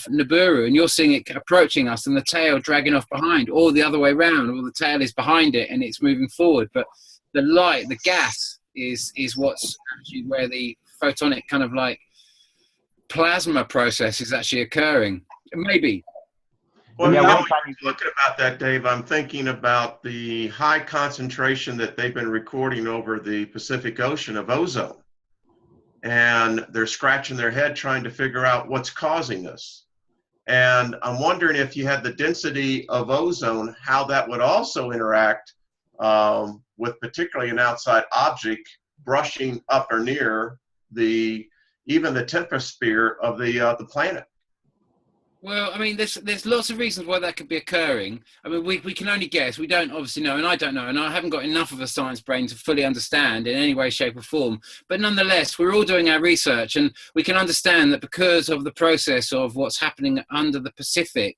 Nibiru, and you're seeing it approaching us and the tail dragging off behind, or the other way around, or the tail is behind it and it's moving forward. But the light, the gas, is what's actually where the photonic kind of like plasma process is actually occurring. Maybe. Well, you know, when you're looking about that, Dave, I'm thinking about the high concentration that they've been recording over the Pacific Ocean of ozone. And they're scratching their head trying to figure out what's causing this. And I'm wondering if you had the density of ozone, how that would also interact with particularly an outside object brushing up or near even the temposphere of the planet. Well, I mean, there's lots of reasons why that could be occurring. I mean, we can only guess. We don't obviously know, and I don't know, and I haven't got enough of a science brain to fully understand in any way, shape, or form. But nonetheless, we're all doing our research, and we can understand that because of the process of what's happening under the Pacific,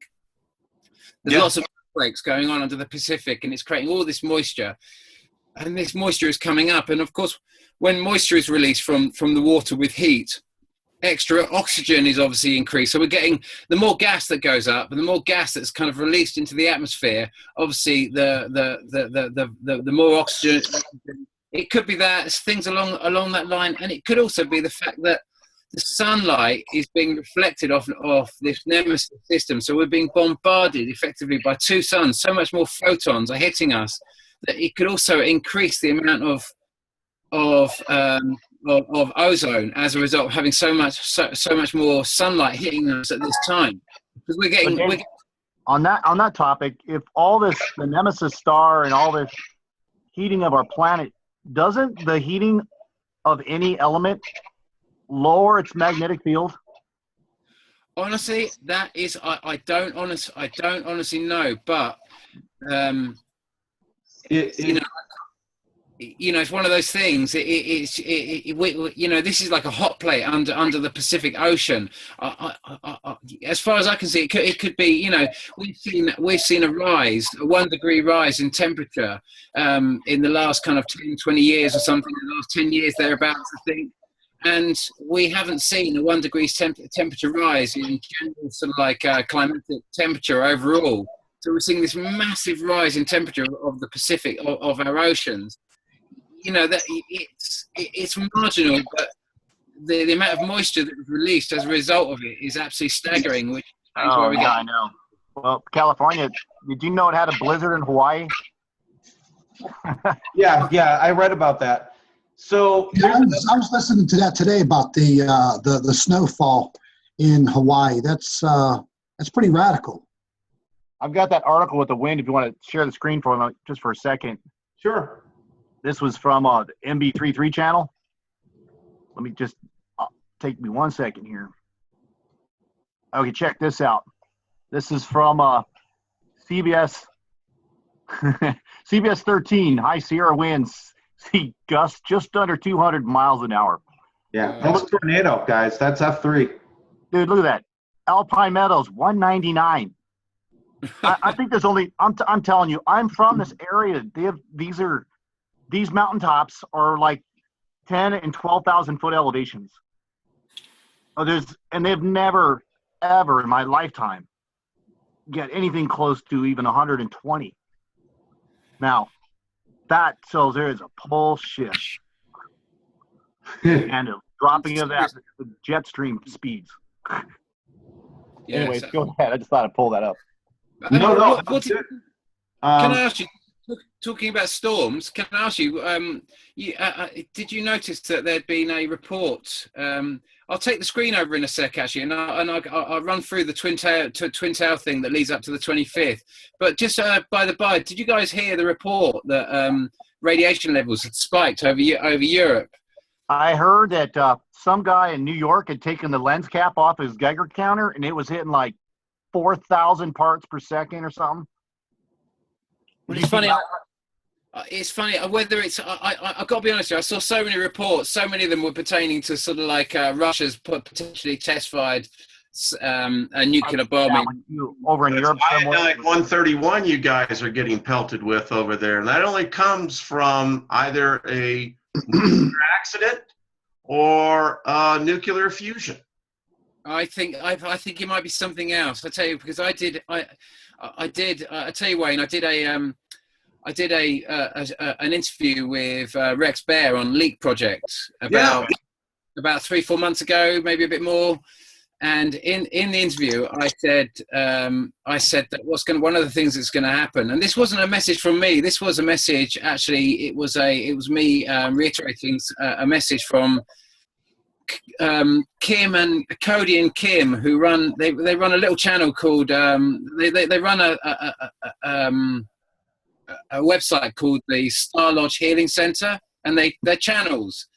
there's lots of earthquakes going on under the Pacific, and it's creating all this moisture, and this moisture is coming up. And of course, when moisture is released from the water with heat, extra oxygen is obviously increased. So we're getting the more gas that goes up, and the more gas that's kind of released into the atmosphere. Obviously, the more oxygen. It could be that things along that line, and it could also be the fact that the sunlight is being reflected off this nemesis system. So we're being bombarded effectively by two suns. So much more photons are hitting us that it could also increase the amount of ozone as a result of having so much more sunlight hitting us at this time, because we're getting On that topic, if all this, the Nemesis star and all this heating of our planet, doesn't the heating of any element lower its magnetic field? Honestly, that is, I don't honestly know, but it's one of those things. This is like a hot plate under the Pacific Ocean. As far as I can see, it could be. We've seen a 1 degree rise in temperature in the last kind of 10, 20 years or something. In the last 10 years thereabouts, I think. And we haven't seen a 1 degree temperature rise in general, sort of like climatic temperature overall. So we're seeing this massive rise in temperature of the Pacific, of our oceans. That it's marginal, but the amount of moisture that was released as a result of it is absolutely staggering. Which I know. Well, California, did you know it had a blizzard in Hawaii? Yeah, I read about that. So yeah, I was listening to that today about the snowfall in Hawaii. That's pretty radical. I've got that article with the wind. If you want to share the screen for me just for a second. Sure. This was from the MB33 channel. Let me just take me 1 second here. Okay, check this out. This is from CBS CBS 13. High Sierra winds see gusts just under 200 miles an hour. Yeah, that's a tornado, guys. That's F3. Dude, look at that. Alpine Meadows 199. I think there's only. I'm telling you, I'm from this area. These mountaintops are like 10 and 12,000 foot elevations. And they've never, ever in my lifetime get anything close to even 120. Now, that shows there is a pole shift and a dropping of that jet stream speeds. Yeah, anyways, go ahead. I just thought I'd pull that up. No. Can I ask you, talking about storms, can I ask you, did you notice that there'd been a report? I'll take the screen over in a sec, actually, and I'll run through the Twin Tower thing that leads up to the 25th. But just by the by, did you guys hear the report that radiation levels had spiked over Europe? I heard that some guy in New York had taken the lens cap off his Geiger counter, and it was hitting like 4,000 parts per second or something. It's funny. It's funny whether it's. I've got to be honest with you. I saw so many reports. So many of them were pertaining to sort of like Russia's potentially test-fired a nuclear bomb over in Europe somewhere. Iodine 131 you guys are getting pelted with over there, and that only comes from either a nuclear accident or nuclear fusion. I think it might be something else. I tell you, because I tell you, Wayne, I did an interview with Rex Bear on Leak Project about 3-4 months ago, maybe a bit more. And in the interview, I said that one of the things that's going to happen, and this wasn't a message from me. This was a message. Actually, it was me reiterating a message from Kim and Cody and Kim, who run a little channel called they run a website called the Star Lodge Healing Center, and they're channels.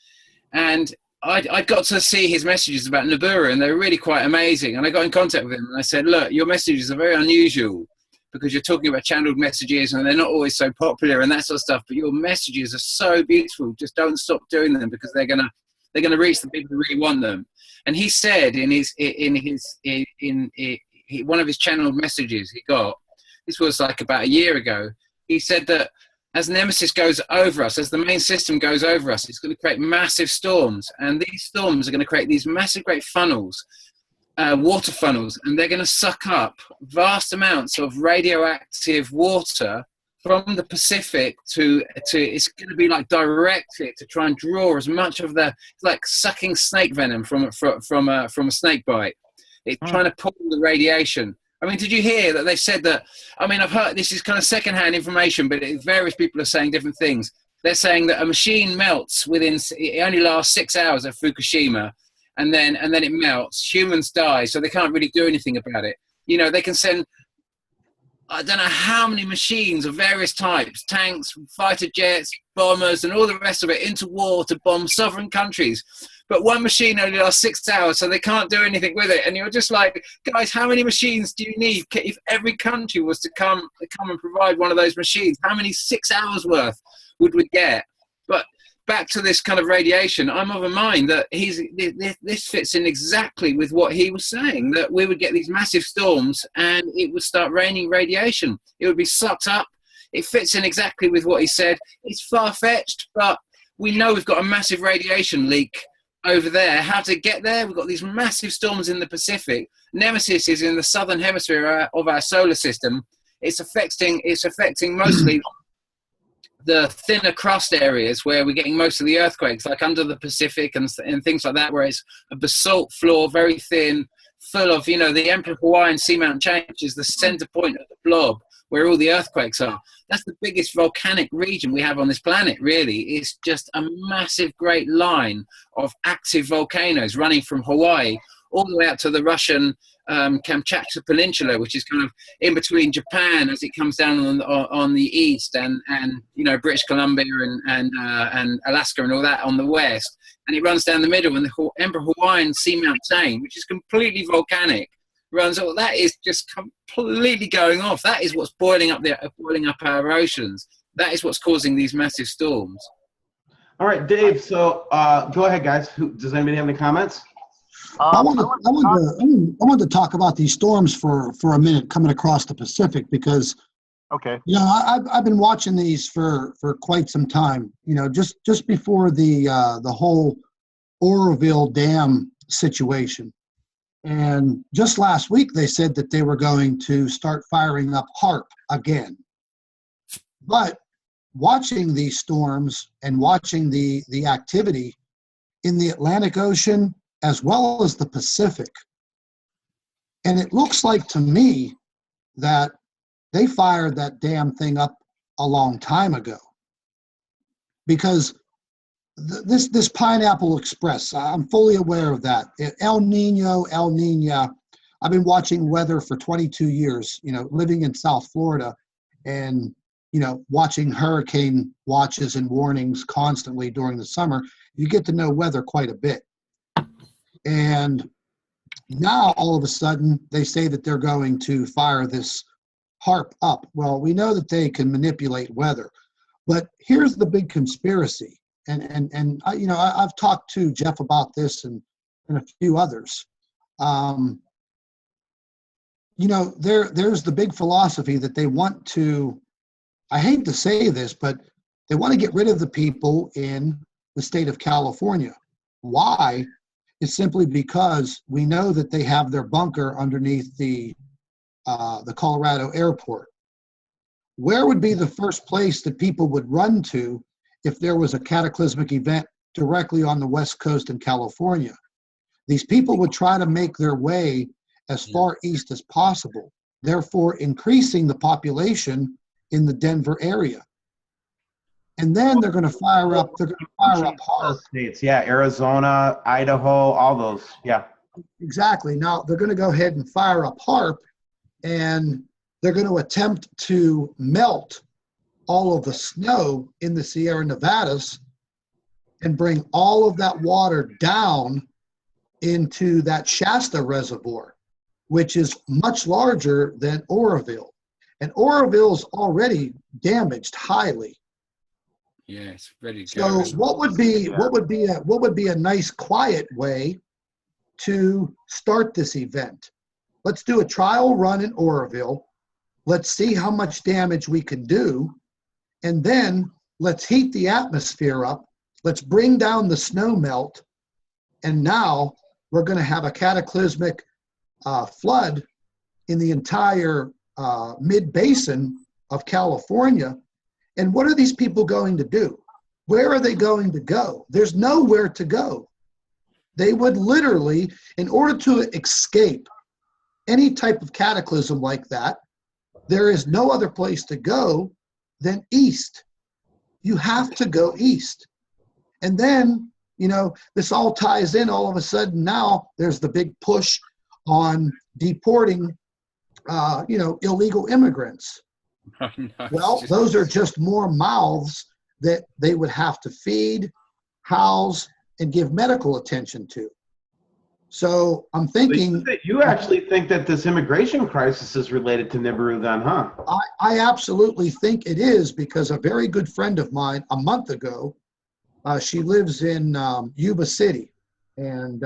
And I got to see his messages about Nibiru, and they were really quite amazing. And I got in contact with him, and I said, look, your messages are very unusual because you're talking about channeled messages, and they're not always so popular and that sort of stuff. But your messages are so beautiful. Just don't stop doing them, because they're gonna reach the people who really want them. And he said in one of his channeled messages he got, this was like about a year ago, he said that as Nemesis goes over us, as the main system goes over us, it's going to create massive storms. And these storms are going to create these massive, great funnels, water funnels, and they're going to suck up vast amounts of radioactive water from the Pacific to it's going to be like directed to try and draw as much of the, like sucking snake venom from a snake bite. It's trying to pull the radiation. I mean, did you hear that they said that? I mean, I've heard this is kind of secondhand information, but various people are saying different things. They're saying that a machine melts it only lasts 6 hours at Fukushima, and then it melts. Humans die, so they can't really do anything about it. You know, they can send I don't know how many machines of various types, tanks, fighter jets, bombers, and all the rest of it into war to bomb sovereign countries. But one machine only lasts 6 hours, so they can't do anything with it. And you're just like, guys, how many machines do you need? If every country was to come and provide one of those machines, how many 6 hours worth would we get? But back to this kind of radiation, I'm of a mind that this fits in exactly with what he was saying, that we would get these massive storms and it would start raining radiation. It would be sucked up. It fits in exactly with what he said. It's far-fetched, but we know we've got a massive radiation leak over there. How to get there? We've got these massive storms in the Pacific. Nemesis is in the southern hemisphere of our solar system. It's affecting mostly the thinner crust areas where we're getting most of the earthquakes, like under the Pacific and things like that, where it's a basalt floor, very thin, full of, the Emperor Hawaiian Seamount Chain, which is the center point of the blob where all the earthquakes are. That's the biggest volcanic region we have on this planet, really. It's just a massive great line of active volcanoes running from Hawaii all the way out to the Russian Kamchatka Peninsula, which is kind of in between Japan as it comes down on the east, and British Columbia and Alaska and all that on the west, and it runs down the middle, and the Emperor Hawaiian Seamount Chain, which is completely volcanic, runs all that is just completely going off. That is what's boiling up our oceans. That is what's causing these massive storms. All right, Dave. So go ahead, guys. Does anybody have any comments? I wanted to talk about these storms for a minute coming across the Pacific, because I've been watching these for quite some time. Just before the whole Oroville Dam situation, and just last week they said that they were going to start firing up HARP again. But watching these storms and watching the activity in the Atlantic Ocean as well as the Pacific. And it looks like to me that they fired that damn thing up a long time ago. Because this Pineapple Express, I'm fully aware of that. El Nino, El Nina. I've been watching weather for 22 years, living in South Florida, and, watching hurricane watches and warnings constantly during the summer. You get to know weather quite a bit. And now all of a sudden they say that they're going to fire this HARP up. Well, we know that they can manipulate weather, but here's the big conspiracy. And I've talked to Jeff about this and a few others. There's the big philosophy that they want to, I hate to say this, but they want to get rid of the people in the state of California. Why? It's simply because we know that they have their bunker underneath the Colorado airport. Where would be the first place that people would run to if there was a cataclysmic event directly on the West Coast in California? These people would try to make their way as far east as possible, therefore increasing the population in the Denver area. And then they're going to fire up HARP. States, yeah, Arizona, Idaho, all those, yeah. Exactly. Now they're going to go ahead and fire up HARP, and they're going to attempt to melt all of the snow in the Sierra Nevadas and bring all of that water down into that Shasta Reservoir, which is much larger than Oroville. And Oroville is already damaged highly. Yeah, it's ready to go. So what would be a nice quiet way to start this event? Let's do a trial run in Oroville. Let's see how much damage we can do. And then let's heat the atmosphere up. Let's bring down the snow melt. And now we're going to have a cataclysmic flood in the entire mid-basin of California. And what are these people going to do? Where are they going to go? There's nowhere to go. They would literally, in order to escape any type of cataclysm like that, there is no other place to go than east. You have to go east. And then, this all ties in all of a sudden. Now there's the big push on deporting illegal immigrants. Oh, no, it's Well, just- those are just more mouths that they would have to feed, house, and give medical attention to. So I'm thinking, You actually think that this immigration crisis is related to Nibiru then, huh? I absolutely think it is, because a very good friend of mine a month ago, she lives in Yuba City, and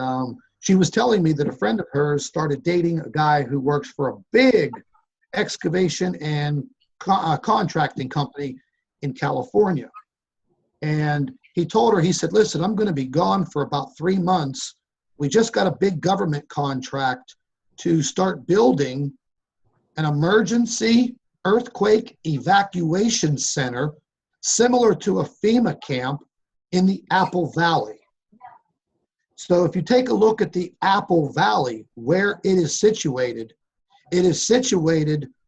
she was telling me that a friend of hers started dating a guy who works for a big excavation and contracting company in California. And he told her, he said, listen, I'm going to be gone for about 3 months. We just got a big government contract to start building an emergency earthquake evacuation center similar to a FEMA camp in the Apple Valley. So if you take a look at the Apple Valley, where it is situated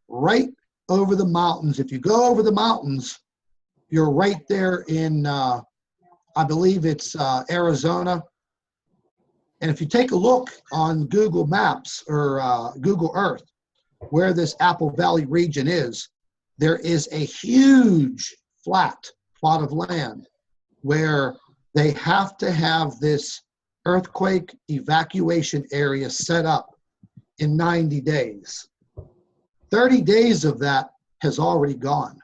right over the mountains. If you go over the mountains, you're right there in, I believe it's Arizona. And if you take a look on Google Maps or Google Earth, where this Apple Valley region is, there is a huge flat plot of land where they have to have this earthquake evacuation area set up in 90 days. 30 days of that has already gone.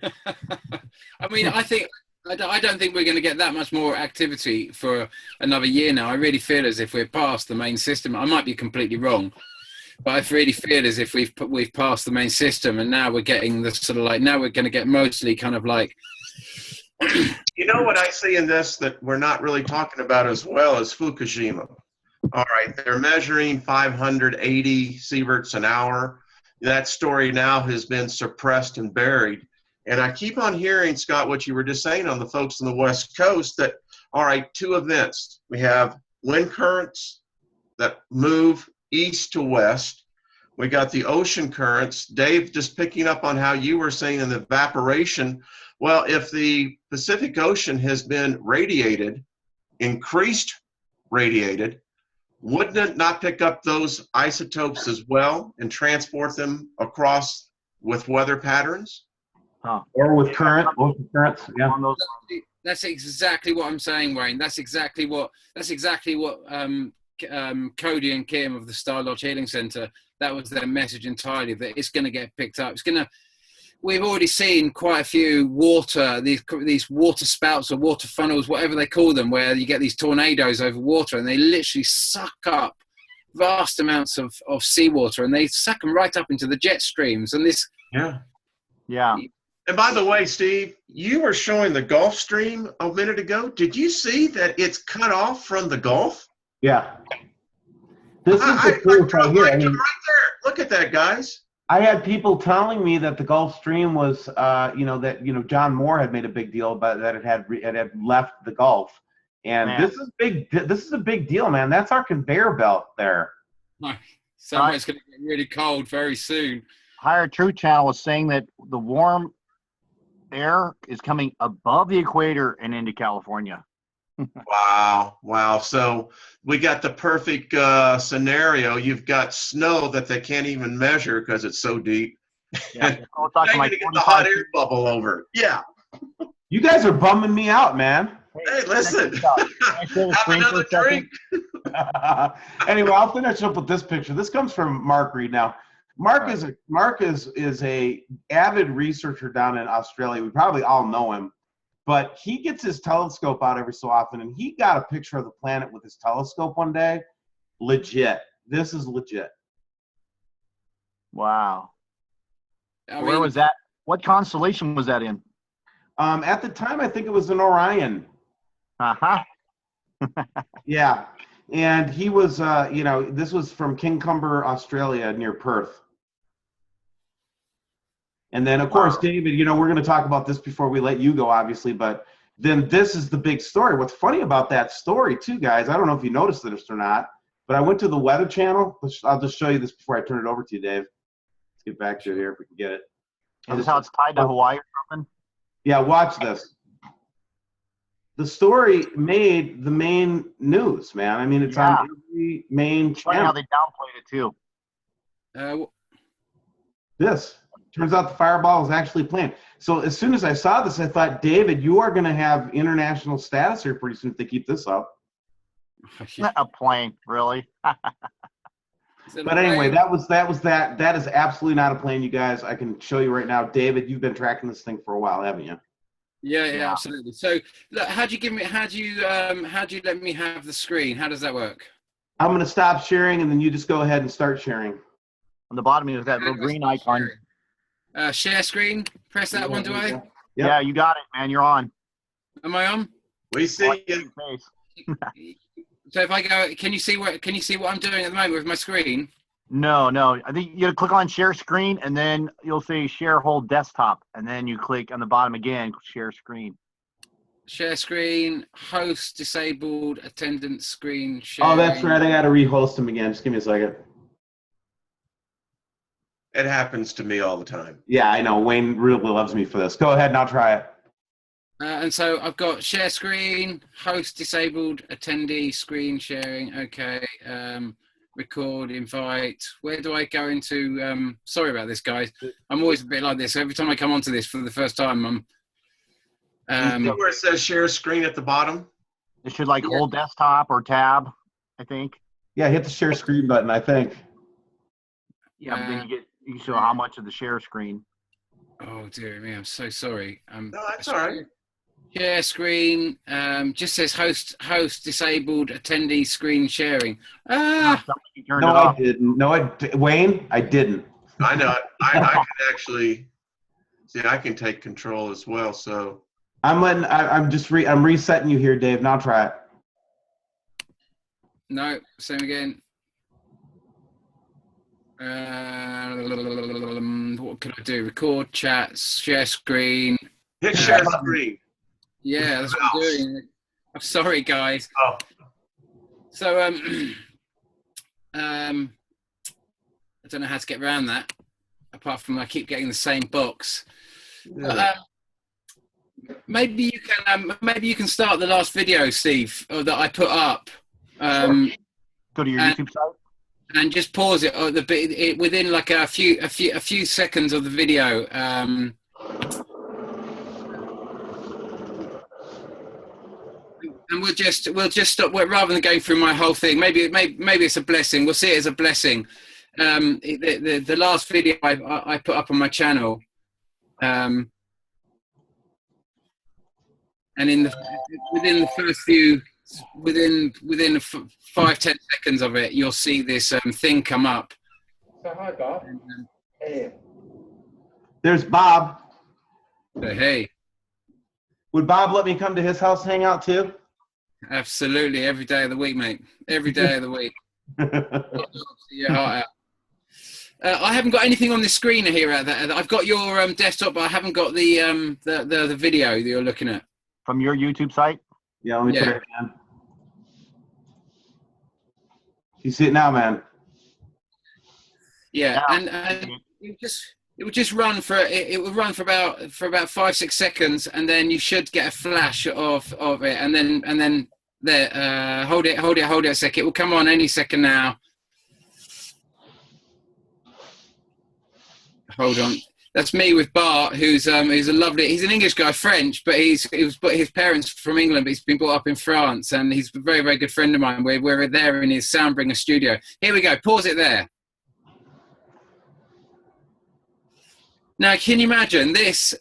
I mean, I don't think we're going to get that much more activity for another year now. I really feel as if we're past the main system. I might be completely wrong, but I really feel as if we've passed the main system, and now we're getting the sort of like, now we're going to get mostly kind of like. You know what I see in this that we're not really talking about as well as Fukushima. All right, they're measuring 580 sieverts an hour. That story now has been suppressed and buried. And I keep on hearing, Scott, what you were just saying on the folks on the West Coast, that, all right, 2 events. We have wind currents that move east to west. We got the ocean currents. Dave, just picking up on how you were saying in the evaporation, well, if the Pacific Ocean has been radiated, increased radiated, wouldn't it not pick up those isotopes as well and transport them across with weather patterns? Or with currents, yeah. On those, That's exactly what I'm saying, Wayne. That's exactly what Cody and Kim of the Star Lodge Healing Center, that was their message entirely, that it's going to get picked up. We've already seen quite a few these water spouts or water funnels, whatever they call them, where you get these tornadoes over water, and they literally suck up vast amounts of seawater, and they suck them right up into the jet streams. And this, yeah. And by the way, Steve, you were showing the Gulf Stream a minute ago. Did you see that it's cut off from the Gulf? Yeah. This is the proof right here. I mean, right there. Look at that, guys. I had people telling me that the Gulf Stream was, John Moore had made a big deal about that it had left the Gulf, and Man. this is big. This is a big deal, man. That's our conveyor belt there. somewhere's going to get really cold very soon. Higher Truth Channel was saying that the warm air is coming above the equator and into California. Wow. So we got the perfect scenario. You've got snow that they can't even measure because it's so deep. Yeah, we're Now talking you're like going to get the hot 45 air bubble over it. Yeah. You guys are bumming me out, man. Hey, listen. Can I share the Have screen for another a second? drink. Anyway, I'll finish up with this picture. This comes from Mark Reed. Now, Mark is a avid researcher down in Australia. We probably all know him, but he gets his telescope out every so often, and he got a picture of the planet with his telescope one day. Legit. This is legit. Wow. I Where mean, was that? What constellation was that in? At the time, I think it was in Orion. Uh-huh. Yeah. And he was, this was from Kincumber, Australia, near Perth. And then, of course, David, we're going to talk about this before we let you go, obviously, but then this is the big story. What's funny about that story, too, guys, I don't know if you noticed this or not, but I went to the Weather Channel. I'll just show you this before I turn it over to you, Dave. Let's get back to it here if we can get it. Is this how it's tied to Hawaii or something? Yeah, watch this. The story made the main news, man. I mean, it's on every main Funny how channel. they downplayed it too. This. Turns out the fireball was actually planned. So as soon as I saw this, I thought, David, you are going to have international status here pretty soon if they keep this up. A plane, really? But anyway, that was that. That is absolutely not a plane, you guys. I can show you right now. David, you've been tracking this thing for a while, haven't you? Yeah, absolutely. So, look, how do you let me have the screen? How does that work? I'm going to stop sharing, and then you just go ahead and start sharing. On the bottom is that little green icon. Share screen. Press that one, do I? Yep. Yeah, you got it, man. You're on. Am I on? We see you. So if I go, can you see what I'm doing at the moment with my screen? No. I think you gotta click on share screen, and then you'll see share whole desktop, and then you click on the bottom again, share screen. Share screen, host disabled, attendance screen share. Oh, that's right. I got to rehost him again. Just give me a second. It happens to me all the time. Yeah, I know. Wayne really loves me for this. Go ahead and I'll try it. And so I've got share screen, host disabled, attendee screen sharing. Okay. Record, invite. Where do I go into? Sorry about this, guys. I'm always a bit like this. Every time I come onto this for the first time, You see where it says share screen at the bottom? It should whole desktop or tab, I think. Yeah, hit the share screen button, I think. Yeah, but then you show how much of the share screen. Oh dear me, I'm so sorry. No, that's all right. Share screen. Just says host disabled attendee screen sharing. No, I didn't. Wayne, I didn't. I know. I can actually see. I can take control as well. So I'm resetting you here, Dave. Now try it. No, same again. What can I do? Record, chat, share screen. hit share screen. Yeah, that's what I'm doing. I'm sorry, guys. Oh. So, I don't know how to get around that, apart from I keep getting the same box. Yeah. Maybe you can start the last video, Steve, that I put up. Go to your YouTube site. And just pause it within like a few seconds of the video. And we'll just stop rather than going through my whole thing. Maybe it's a blessing. We'll see it as a blessing. The last video I put up on my channel, and within the first few. Within 5-10 seconds of it, you'll see this thing come up. So hi, Bob. Hey. There's Bob. Hey. Would Bob let me come to his house and hang out too? Absolutely, every day of the week, mate. Every day of the week. Your heart out. I haven't got anything on the screen here. I've got your desktop, but I haven't got the video that you're looking at. From your YouTube site? Yeah, let me try it again. You see it now, man. Yeah, and it would just run for about 5-6 seconds, and then you should get a flash of it, and then there. Hold it a sec. It will come on any second now. Hold on. That's me with Bart, who's a lovely. He's an English guy, French, but his parents from England, but he's been brought up in France, and he's a very, very good friend of mine. We're there in his Soundbringer studio. Here we go. Pause it there. Now, can you imagine this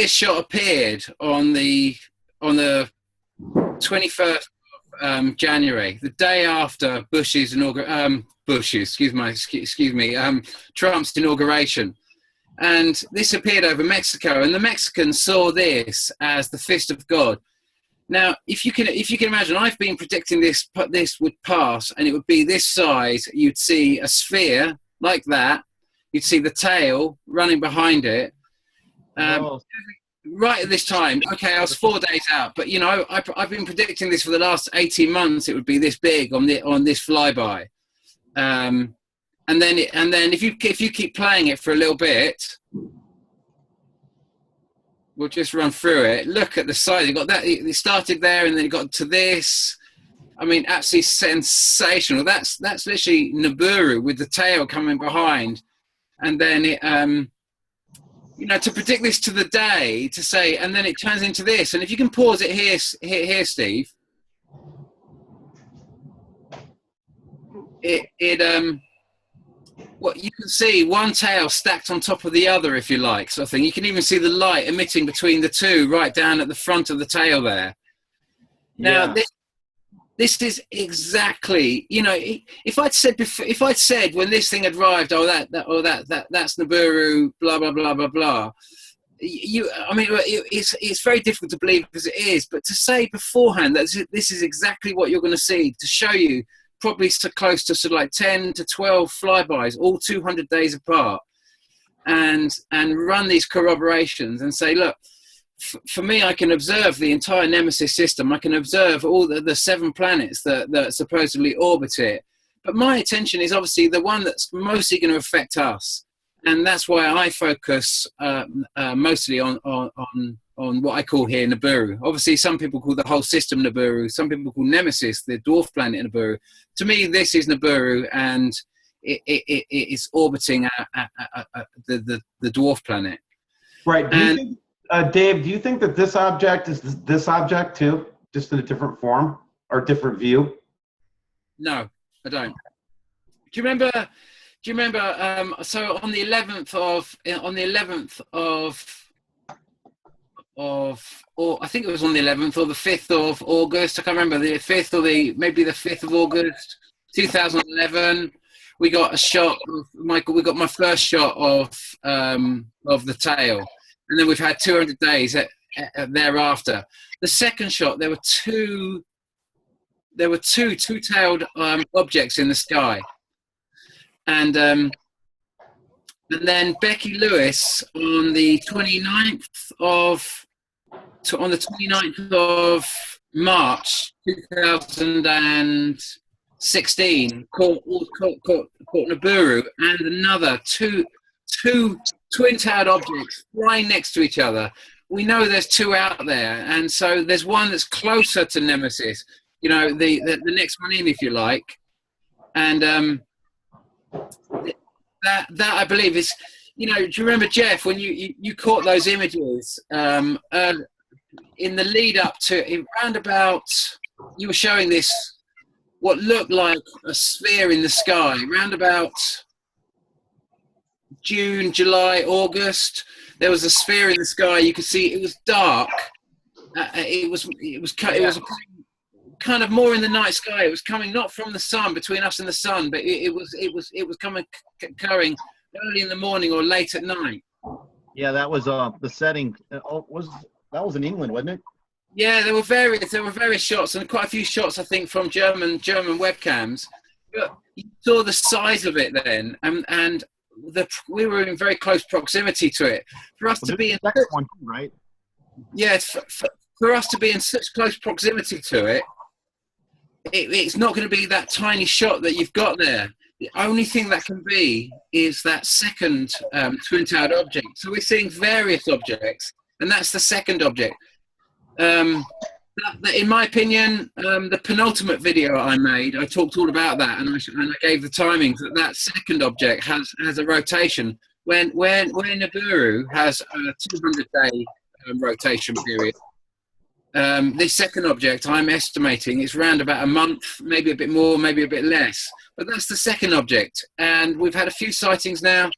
shot appeared on the 21st of January, the day after Trump's inauguration. And this appeared over Mexico, and the Mexicans saw this as the fist of God. Now, if you can imagine, I've been predicting this would pass, and it would be this size. You'd see a sphere like that. You'd see the tail running behind it. Right at this time, okay, I was 4 days out, but I've been predicting this for the last 18 months. It would be this big on this flyby. And then if you keep playing it for a little bit, we'll just run through it. Look at the size. You got that. It started there, and then it got to this. I mean, absolutely sensational. That's literally Nibiru with the tail coming behind. and then it, to predict this to the day, to say, and then it turns into this. And if you can pause it here, Steve, what you can see, one tail stacked on top of the other, if you like, sort of thing. You can even see the light emitting between the two, right down at the front of the tail there. Now, this is exactly, if I'd said when this thing had arrived, that's Nibiru, blah blah blah blah blah. It's very difficult to believe as it is, but to say beforehand that this is exactly what you're going to see, to show you probably so close to sort of like 10 to 12 flybys, all 200 days apart, and run these corroborations and say, look, for me, I can observe the entire Nemesis system. I can observe all the 7 planets that supposedly orbit it. But my attention is obviously the one that's mostly going to affect us. And that's why I focus mostly on what I call here Nibiru. Obviously, some people call the whole system Nibiru. Some people call Nemesis the dwarf planet Nibiru. To me, this is Nibiru, and it is orbiting the dwarf planet. Right. Do you think, Dave, do you think that this object is this object too, just in a different form or different view? No, I don't. Do you remember? So on the 11th or I think it was on the 11th or the 5th of August. I can't remember, the 5th or maybe the 5th of August, 2011. We got a shot of Michael. We got my first shot of the tail, and then we've had 200 days thereafter. The second shot, there were two two-tailed objects in the sky. And then Becky Lewis on the 29th of March 2016 caught Nibiru and another two twin-tailed objects flying next to each other. We know there's 2 out there, and so there's one that's closer to Nemesis, the next one in, if you like, and that I believe is, do you remember, Jeff, when you caught those images in the lead up to around about, you were showing this, what looked like a sphere in the sky, round about June, July, August. There was a sphere in the sky. You could see it was dark. It was kind of more in the night sky. It was coming not from the sun, between us and the sun, but it was occurring early in the morning or late at night. Yeah, that was the setting. That was in England, wasn't it? Yeah, there were various shots, and quite a few shots, I think, from German webcams. But you saw the size of it then, and we were in very close proximity to it. For us to be in one too, right? Yeah, for us to be in such close proximity to it, it's not going to be that tiny shot that you've got there. The only thing that can be is that second twin-tailed object. So we're seeing various objects, and that's the second object. In my opinion, the penultimate video I made, I talked all about that, and I gave the timings that second object has a rotation. When Nibiru has a 200-day rotation period, this second object, I'm estimating, is around about a month, maybe a bit more, maybe a bit less. But that's the second object, and we've had a few sightings now.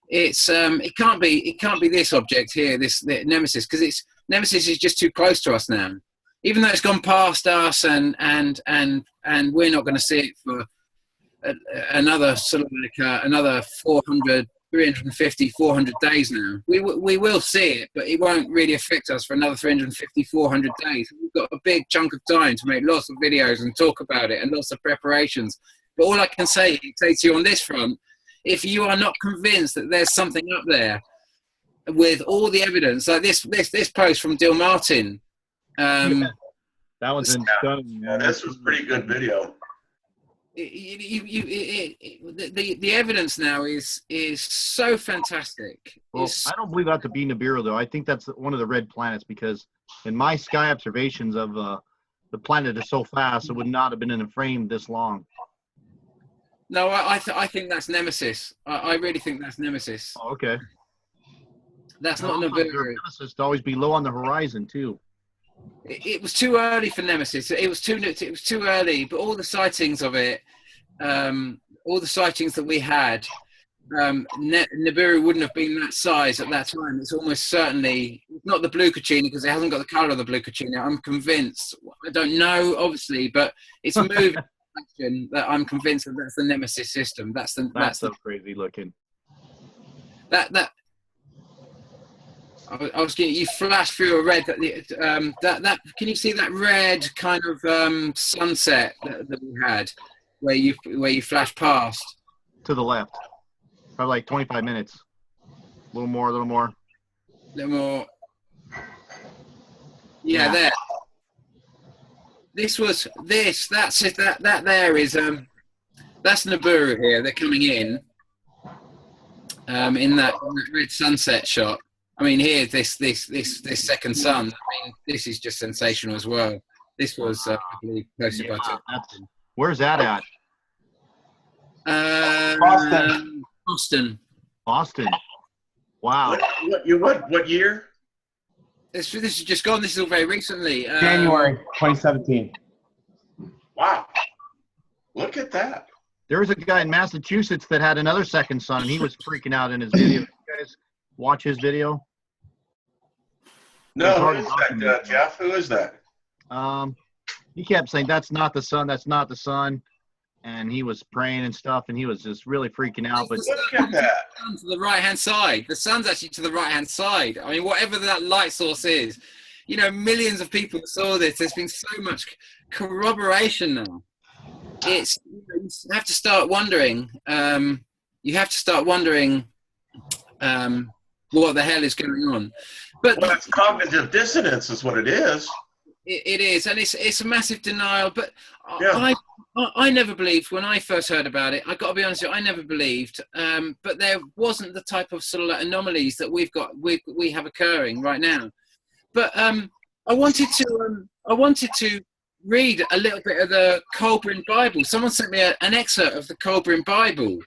It can't be this object here, the Nemesis, because Nemesis is just too close to us now. Even though it's gone past us, and we're not going to see it for another sort of like another 400, 350, 400 days now. We will see it, but it won't really affect us for another 350, 400 days. We've got a big chunk of time to make lots of videos and talk about it and lots of preparations. But all I can say to you on this front, if you are not convinced that there's something up there with all the evidence, like this post from Dill Martin, that was stunning. Yeah, this was pretty good video. The evidence now is so fantastic. Well, I don't believe that to be Nibiru, though. I think that's one of the red planets, because in my sky observations of the planet is so fast, it would not have been in a frame this long. No, I think that's Nemesis. I really think that's Nemesis. Oh, okay. That's No, not I observed Nibiru. Nemesis to always be low on the horizon too. It was too early for Nemesis. It was too early. But all the sightings of it, all the sightings that we had, Nibiru wouldn't have been that size at that time. It's almost certainly not the blue Caccini because it hasn't got the color of the blue Caccini. I'm convinced. I don't know, obviously, but it's moving. That I'm convinced that that's the Nemesis system. That's so crazy looking. That. I was getting you flash through a red. That can you see that red kind of sunset that we had, where you flash past To the left, probably like 25 minutes. A little more, a little more. a little more. Yeah, there. That's it. That there is that's Nibiru here. They're coming in that red sunset shot. I mean, here this second sun. I mean, this is just sensational as well. This was, I believe, posted by Tom. Where's that at? Boston. Boston. Wow. What year? This is just gone. This is all very recently. January 2017. Wow. Look at that. There was a guy in Massachusetts that had another second son, and he was freaking out in his video. You guys watch his video? No, who is that, Jeff? Who is that? He kept saying, "That's not the sun. That's not the sun," and he was praying and stuff, and he was just really freaking out. But look at that. The sun's to the right-hand side. The sun's actually to the right-hand side. I mean, whatever that light source is, you know, millions of people saw this. There's been so much corroboration now. It's you have to start wondering. What the hell is going on? But well, it's cognitive dissonance, is what it is. It is, and it's a massive denial. But Yeah. I never believed when I first heard about it. I got to be honest with you, I never believed. But there wasn't the type of sort of anomalies that we have occurring right now. But I wanted to read a little bit of the Colburn Bible. Someone sent me an excerpt of the Colburn Bible.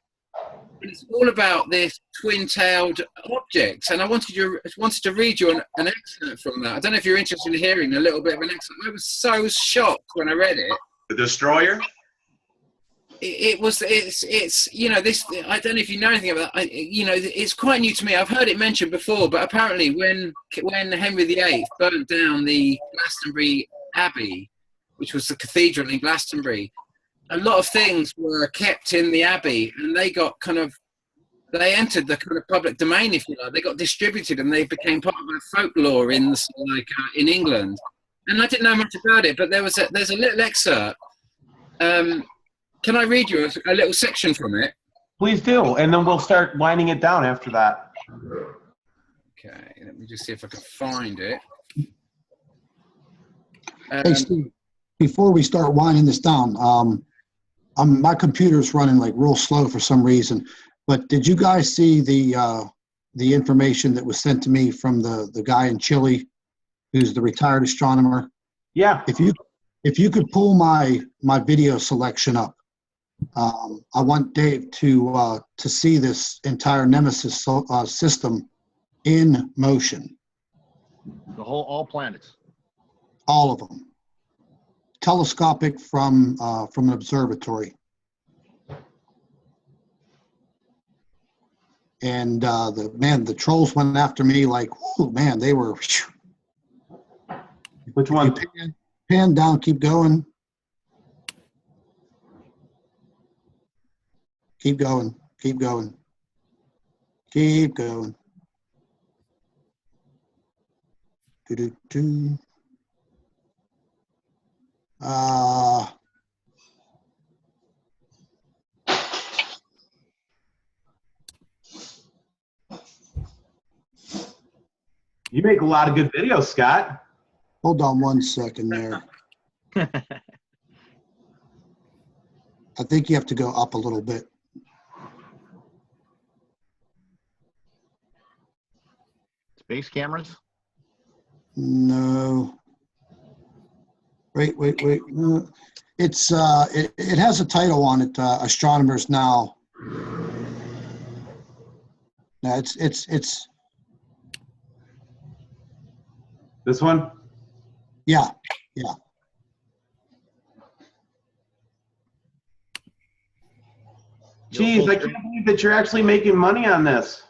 And it's all about this twin-tailed objects, and I wanted to read you an excerpt from that. I don't know if you're interested in hearing a little bit of an excerpt. I was so shocked when I read it. The destroyer. It's you know, this. I don't know if you know anything about that. You know, it's quite new to me. I've heard it mentioned before, but apparently when Henry VIII burnt down the Glastonbury Abbey, which was the cathedral in Glastonbury, a lot of things were kept in the abbey, and they entered the kind of public domain, if you like. They got distributed, and they became part of a folklore in England. And I didn't know much about it, but there's a little excerpt. Can I read you a little section from it? Please do, and then we'll start winding it down after that. Okay, let me just see if I can find it. Hey, Steve, before we start winding this down, my computer's running like real slow for some reason. But did you guys see the information that was sent to me from the guy in Chile, who's the retired astronomer? Yeah. If you could pull my video selection up, I want Dave to see this entire Nemesis system in motion. all planets. All of them. Telescopic from an observatory. And the trolls went after me like, whoo, man, they were. Which one? Pan down, keep going. Keep going, keep going. Keep going. Do-do-do. You make a lot of good videos, Scott. Hold on one second there. I think you have to go up a little bit. Space cameras? No. Wait. It has a title on it. Astronomers Now. No, it's This one? yeah. Geez, I can't believe that you're actually making money on this.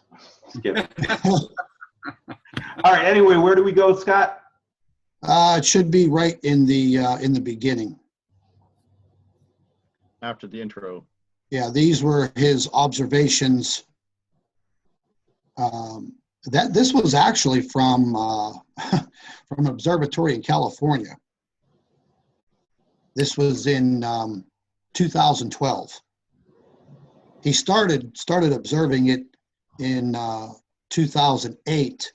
Just kidding. All right. Anyway, where do we go, Scott? It should be right in the beginning. After the intro. Yeah, these were his observations. This was actually from from an observatory in California. This was in 2012. He started observing it in 2008.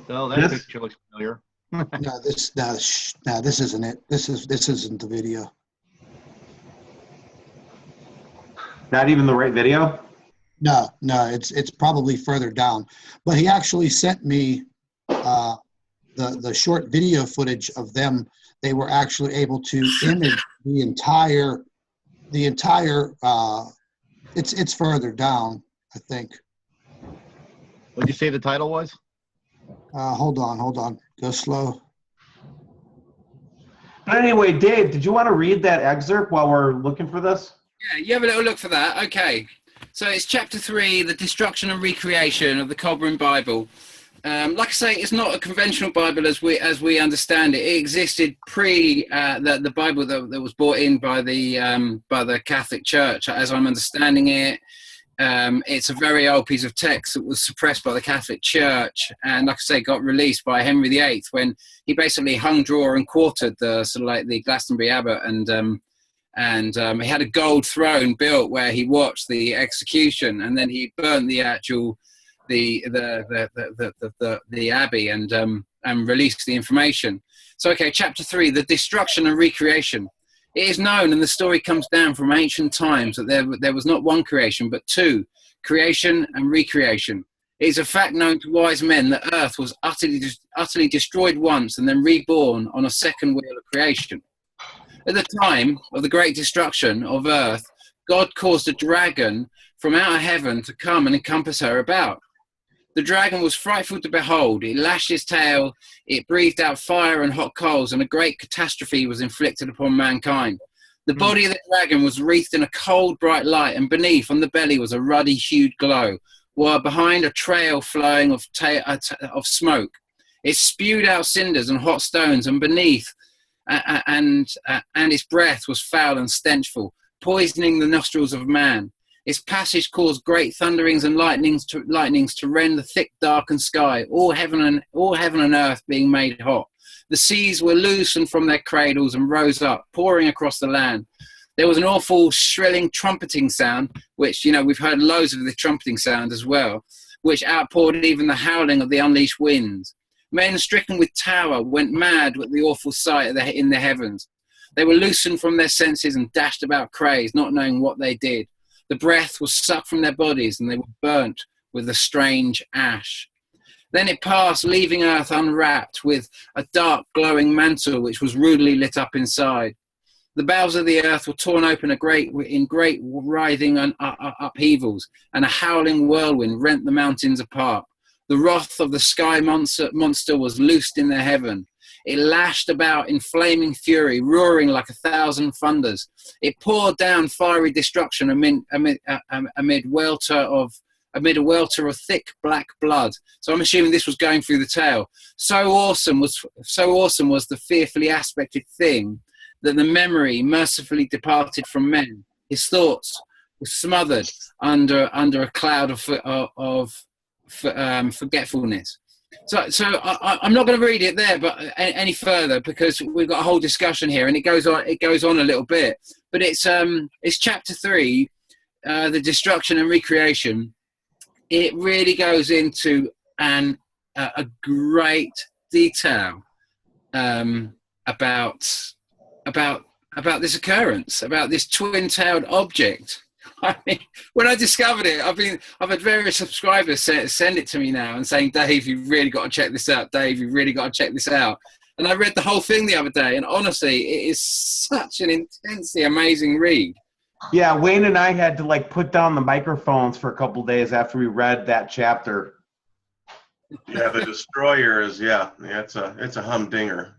Oh, that picture looks familiar. No, this isn't it. This isn't the video. Not even the right video? No, it's probably further down. But he actually sent me the short video footage of them. They were actually able to image the entire. It's further down, I think. What did you say the title was? Hold on. Go slow. But anyway, Dave, did you want to read that excerpt while we're looking for this? Yeah, you have a little look for that. Okay. So it's chapter 3, the destruction and recreation of the Cobram Bible. Like I say, it's not a conventional Bible as we understand it. It existed pre the Bible that was brought in by the Catholic Church, as I'm understanding it. It's a very old piece of text that was suppressed by the Catholic Church, and like I say, got released by Henry VIII when he basically hung, draw, and quartered the sort of like the Glastonbury abbot, and he had a gold throne built where he watched the execution, and then he burnt the actual the abbey and released the information. So, okay, chapter 3, the destruction and recreation. It is known, and the story comes down from ancient times, that there was not one creation, but two, creation and recreation. It is a fact known to wise men that Earth was utterly destroyed once and then reborn on a second wheel of creation. At the time of the great destruction of Earth, God caused a dragon from out of heaven to come and encompass her about. The dragon was frightful to behold. It lashed its tail, it breathed out fire and hot coals, and a great catastrophe was inflicted upon mankind. The body of the dragon was wreathed in a cold, bright light, and beneath, on the belly, was a ruddy, hued glow, while behind a trail flowing of smoke. It spewed out cinders and hot stones, and beneath, and its breath was foul and stenchful, poisoning the nostrils of man. Its passage caused great thunderings and lightnings to rend the thick, darkened sky, all heaven and earth being made hot. The seas were loosened from their cradles and rose up, pouring across the land. There was an awful, shrilling, trumpeting sound, which, we've heard loads of the trumpeting sound as well, which outpoured even the howling of the unleashed winds. Men stricken with terror went mad with the awful sight in the heavens. They were loosened from their senses and dashed about crazed, not knowing what they did. The breath was sucked from their bodies, and they were burnt with a strange ash. Then it passed, leaving earth unwrapped, with a dark, glowing mantle which was rudely lit up inside. The bowels of the earth were torn open in great writhing upheavals, and a howling whirlwind rent the mountains apart. The wrath of the sky monster was loosed in the heaven. It lashed about in flaming fury, roaring like 1,000 thunders. It poured down fiery destruction amid a welter of thick black blood. So I'm assuming this was going through the tail. So awesome was the fearfully aspected thing that the memory mercifully departed from men. His thoughts were smothered under a cloud of forgetfulness. So I'm not going to read it there, but any further, because we've got a whole discussion here, and it goes on a little bit. But it's chapter 3, the destruction and recreation. It really goes into a great detail about this occurrence, about this twin-tailed object I mean, when I discovered it, I've had various subscribers send it to me now and saying, Dave, you've really got to check this out. Dave, you've really got to check this out. And I read the whole thing the other day, and honestly, it is such an intensely amazing read. Yeah, Wayne and I had to like put down the microphones for a couple of days after we read that chapter. Yeah, the Destroyer is it's a humdinger.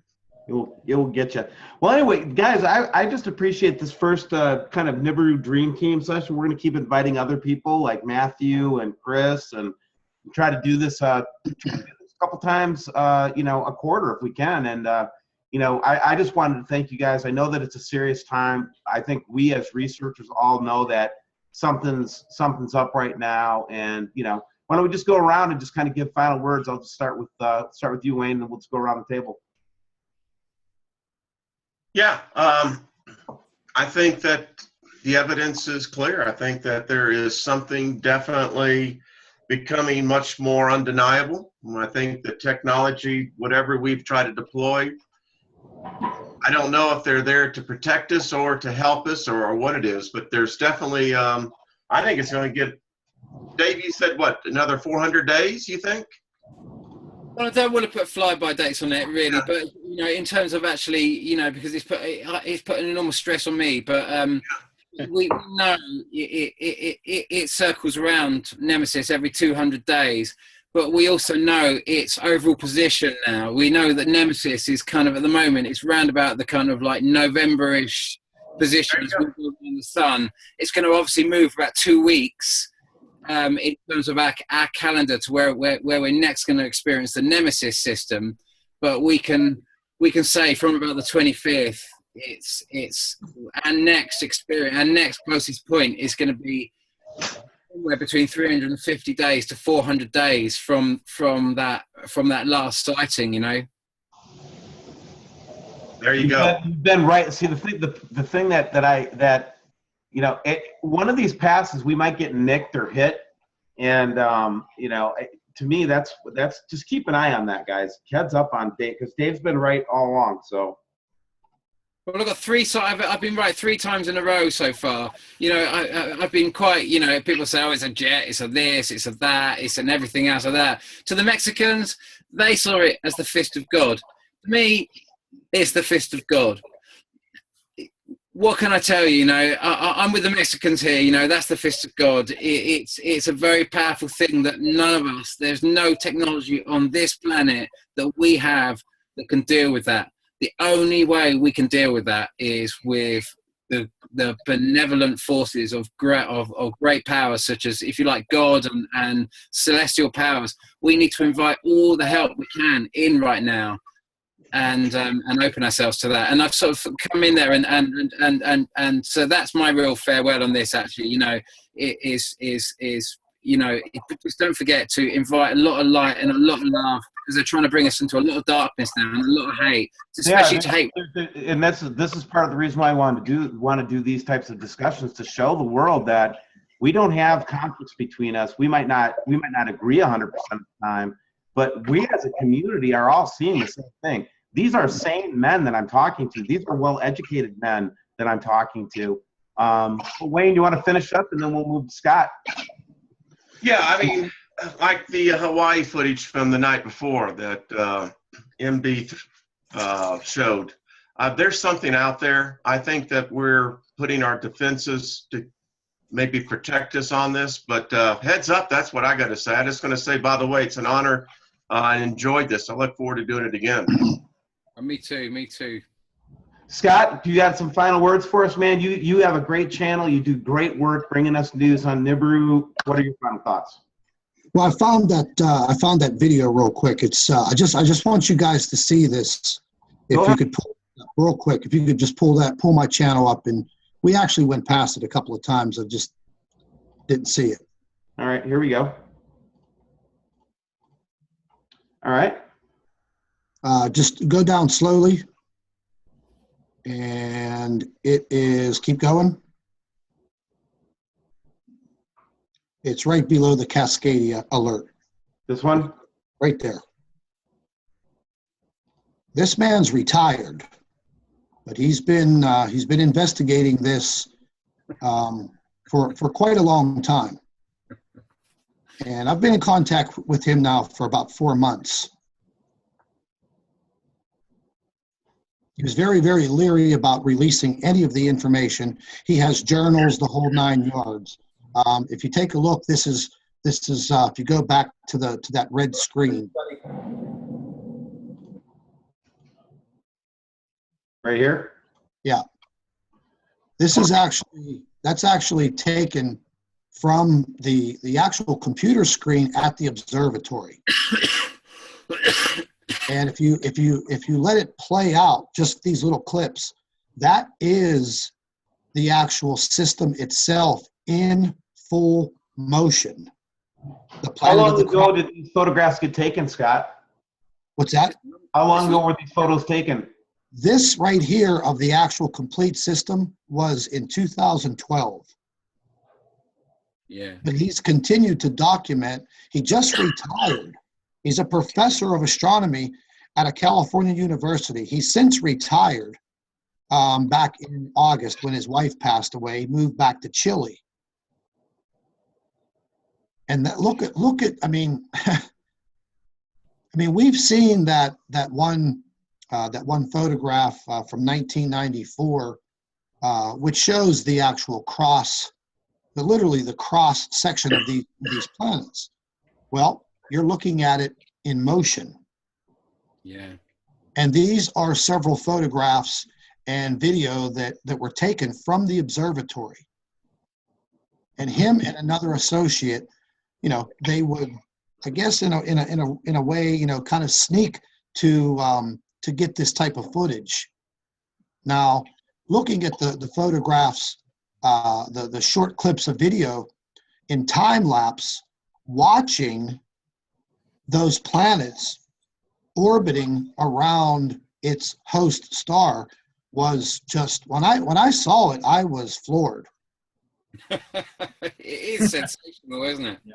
It will get you. Well, anyway, guys, I just appreciate this first kind of Nibiru Dream Team session. We're going to keep inviting other people like Matthew and Chris, and try to do this a couple times, a quarter if we can. And I just wanted to thank you guys. I know that it's a serious time. I think we as researchers all know that something's up right now, and why don't we just go around and just kind of give final words? I'll just start with you, Wayne, and we'll just go around the table. Yeah, I think that the evidence is clear. I think that there is something definitely becoming much more undeniable. I think the technology, whatever we've tried to deploy, I don't know if they're there to protect us or to help us or what it is, but there's definitely, I think it's going to get, Dave, you said what, another 400 days, you think? Well, I don't want to put fly-by dates on it, really, but in terms of actually, because it's put an enormous stress on me. But we know it circles around Nemesis every 200 days, but we also know its overall position now. We know that Nemesis is kind of at the moment it's round about the kind of like November-ish position as we go in the sun. It's going to obviously move about 2 weeks. In terms of our calendar to where we're next going to experience the Nemesis system, but we can say from about the 25th, it's our next experience, our next closest point is going to be somewhere between 350 days to 400 days from that last sighting. There you go. You've been right. See, the thing that one of these passes we might get nicked or hit, and to me that's just keep an eye on that, guys. Heads up on Dave, because Dave's been right all along. So, well, I've got I've been right 3 times in a row so far. I've been quite. People say, "Oh, it's a jet, it's a this, it's a that, it's an everything else of that." To the Mexicans, they saw it as the fist of God. To me, it's the fist of God. What can I tell you? I'm with the Mexicans here. That's the fist of God. It's a very powerful thing that none of us, there's no technology on this planet that we have that can deal with that. The only way we can deal with that is with the benevolent forces of great powers, such as, if you like, God and celestial powers. We need to invite all the help we can in right now. And open ourselves to that, and I've sort of come in there, and so that's my real farewell on this. Actually, just don't forget to invite a lot of light and a lot of love, because they're trying to bring us into a lot of darkness now and a lot of hate, especially to hate. And this is part of the reason why I want to do these types of discussions, to show the world that we don't have conflicts between us. We might not agree 100% of the time, but we as a community are all seeing the same thing. These are sane men that I'm talking to. These are well-educated men that I'm talking to. Wayne, you want to finish up, and then we'll move to Scott? Yeah, I mean, like the Hawaii footage from the night before that MD showed, there's something out there. I think that we're putting our defenses to maybe protect us on this, but heads up, that's what I got to say. I'm just going to say, by the way, it's an honor. I enjoyed this. I look forward to doing it again. Me too. Scott, do you have some final words for us, man? You have a great channel. You do great work bringing us news on Nibiru. What are your final thoughts? Well, I found that video real quick. It's I just want you guys to see this. If you could pull it up real quick, if you could just pull my channel up, and we actually went past it a couple of times. I just didn't see it. All right, here we go. All right. Just go down slowly, and keep going. It's right below the Cascadia alert. This one? Right there. This man's retired, but he's been investigating this for quite a long time. And I've been in contact with him now for about 4 months. He was very, very leery about releasing any of the information. He has journals, the whole 9 yards. If you take a look, this is if you go back to that red screen. Right here? Yeah. That's actually taken from the actual computer screen at the observatory. And if you let it play out, just these little clips, that is the actual system itself in full motion. How long ago did these photographs get taken, Scott? What's that? How long ago were these photos taken? This right here of the actual complete system was in 2012. Yeah. But he's continued to document. He just retired. He's a professor of astronomy at a California university. He's since retired back in August when his wife passed away. He moved back to Chile. And look at. I mean, we've seen that one photograph from 1994, which shows the actual cross, literally the cross section of these planets. Well, you're looking at it in motion. Yeah. And these are several photographs and video that were taken from the observatory. And him and another associate, they would, I guess, in a way, kind of sneak to get this type of footage. Now, looking at the photographs, the short clips of video in time lapse, watching those planets orbiting around its host star was just, when I saw it, I was floored. It is sensational, isn't it? Yeah.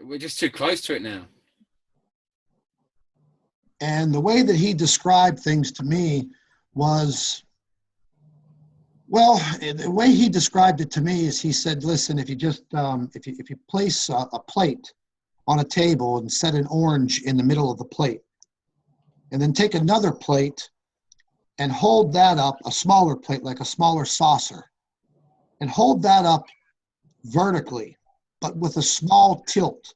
We're just too close to it now. And the way that he described things to me was, well, the way he described it to me is he said, listen, if you just, if you place a plate on a table and set an orange in the middle of the plate, and then take another plate and hold that up, a smaller plate, like a smaller saucer, and hold that up vertically, but with a small tilt.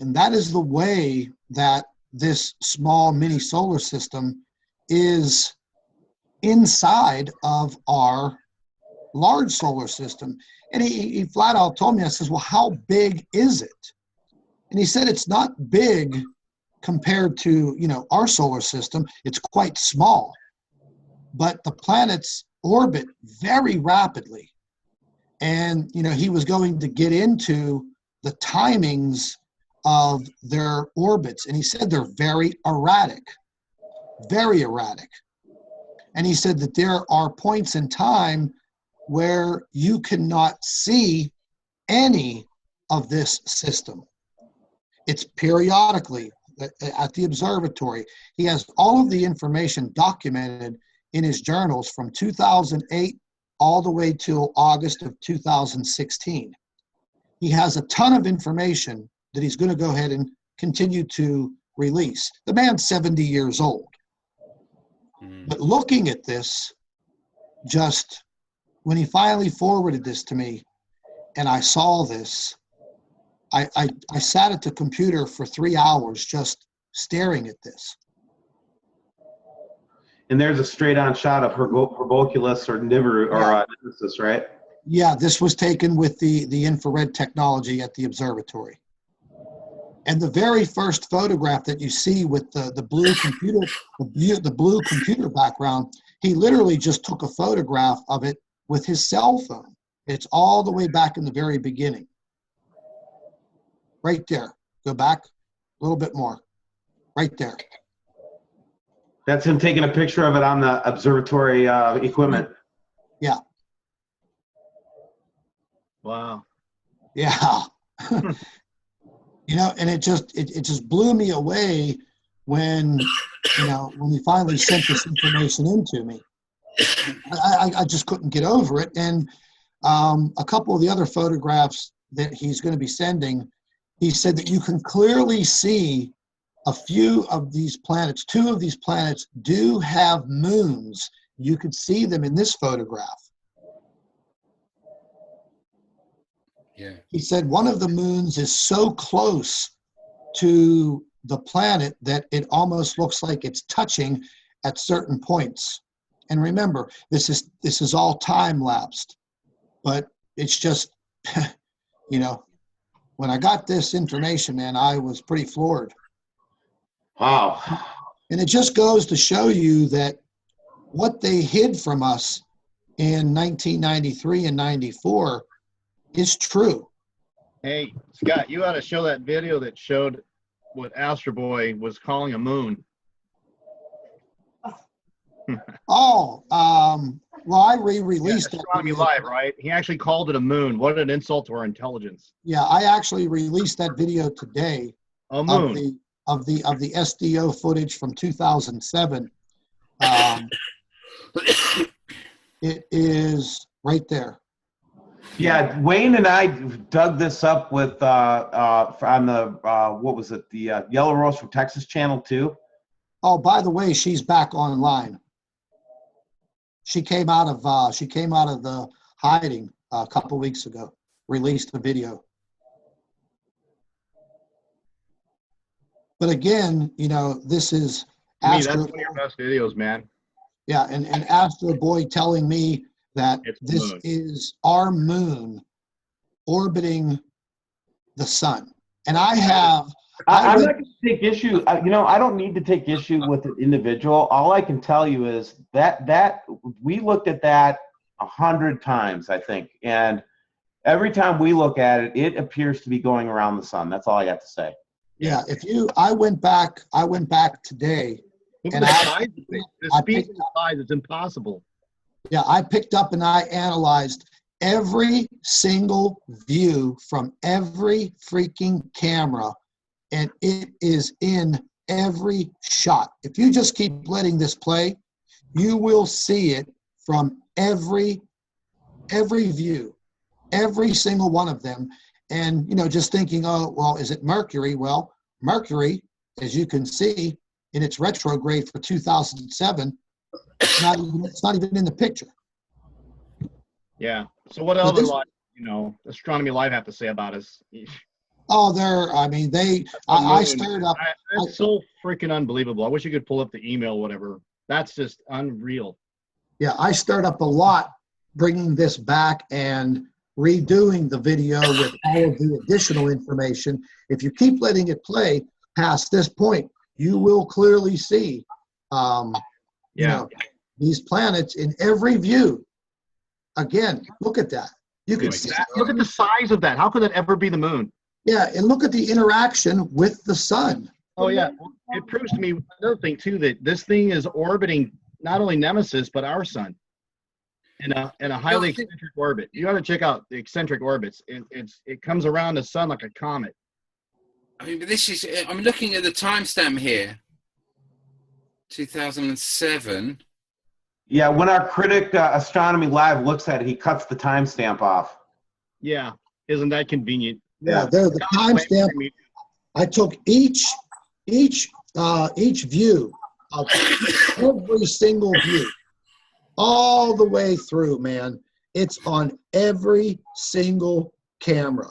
And that is the way that this small mini solar system is inside of our large solar system. And he flat out told me, I says, well, how big is it? And he said, it's not big compared to, our solar system. It's quite small, but the planets orbit very rapidly. And, he was going to get into the timings of their orbits. And he said they're very erratic. And he said that there are points in time where you cannot see any of this system. It's periodically at the observatory. He has all of the information documented in his journals from 2008 all the way till August of 2016. He has a ton of information that he's going to go ahead and continue to release. The man's 70 years old. But looking at this, just when he finally forwarded this to me and I saw this, I sat at the computer for 3 hours just staring at this. And there's a straight-on shot of Herbolculus or Nibiru or Nemesis, right? Yeah, this was taken with the infrared technology at the observatory. And the very first photograph that you see with the blue computer, the blue computer background, he literally just took a photograph of it with his cell phone. It's all the way back in the very beginning. Right there. Go back a little bit more. Right there. That's him taking a picture of it on the observatory equipment. Yeah. Wow. Yeah. And it just blew me away when he finally sent this information in to me. I just couldn't get over it. And a couple of the other photographs that he's going to be sending, he said that you can clearly see a few of these planets. 2 of these planets do have moons. You could see them in this photograph. Yeah. He said one of the moons is so close to the planet that it almost looks like it's touching at certain points. And remember, this is all time lapsed, but it's just, you know, when I got this information, man, I was pretty floored. Wow. And it just goes to show you that what they hid from us in 1993 and 94 is true. Hey, Scott, you ought to show that video that showed what Astro Boy was calling a moon. Well, I re-released that Astronomy video. Live, right? He actually called it a moon. What an insult to our intelligence. Yeah, I actually released that video today A moon. of the SDO footage from 2007. It is right there. Yeah, Wayne and I dug this up with on the what was it, the Yellow Rose from Texas channel too. Oh, by the way, she's back online. She came out of the hiding a couple weeks ago. Released the video. But again, you know, this is To me, that's Astro. one of your best videos, man. Yeah, and Astro Boy telling me that It's the this moon. is our moon orbiting the sun. And I have. I'm not going to take issue. You know, I don't need to take issue with an individual. All I can tell you is that we looked at that 100 times, I think, and every time we look at it, it appears to be going around the sun. That's all I got to say. Yeah, I went back today. Look at And the I- size of it. The I speed picked- and the size, it's impossible. Yeah, I picked up and I analyzed every single view from every freaking camera, and it is in every shot. If you just keep letting this play, you will see it from every view, every single one of them. And, you know, just thinking, oh, well, is it Mercury? Well, Mercury, as you can see in its retrograde for 2007, it's not even in the picture. Yeah. So what So other, this- Astronomy Live have to say about us? Oh, I stirred up. That's so freaking unbelievable. I wish you could pull up the email, whatever. That's just unreal. Yeah, I stirred up a lot bringing this back and redoing the video with all of the additional information. If you keep letting it play past this point, you will clearly see, you know, these planets in every view. Again, look at that. You can see. Look at the size of that. How could that ever be the moon? Yeah, and look at the interaction with the sun. Oh, yeah. It proves to me another thing, too, that this thing is orbiting not only Nemesis, but our sun in a highly eccentric orbit. You got to check out the eccentric orbits. It comes around the sun like a comet. I mean, but this is, I'm looking at the timestamp here, 2007. Yeah, when our critic Astronomy Live looks at it, he cuts the timestamp off. Yeah. Isn't that convenient? Yeah, there's the timestamp. I took each view of every single view all the way through, man. It's on every single camera.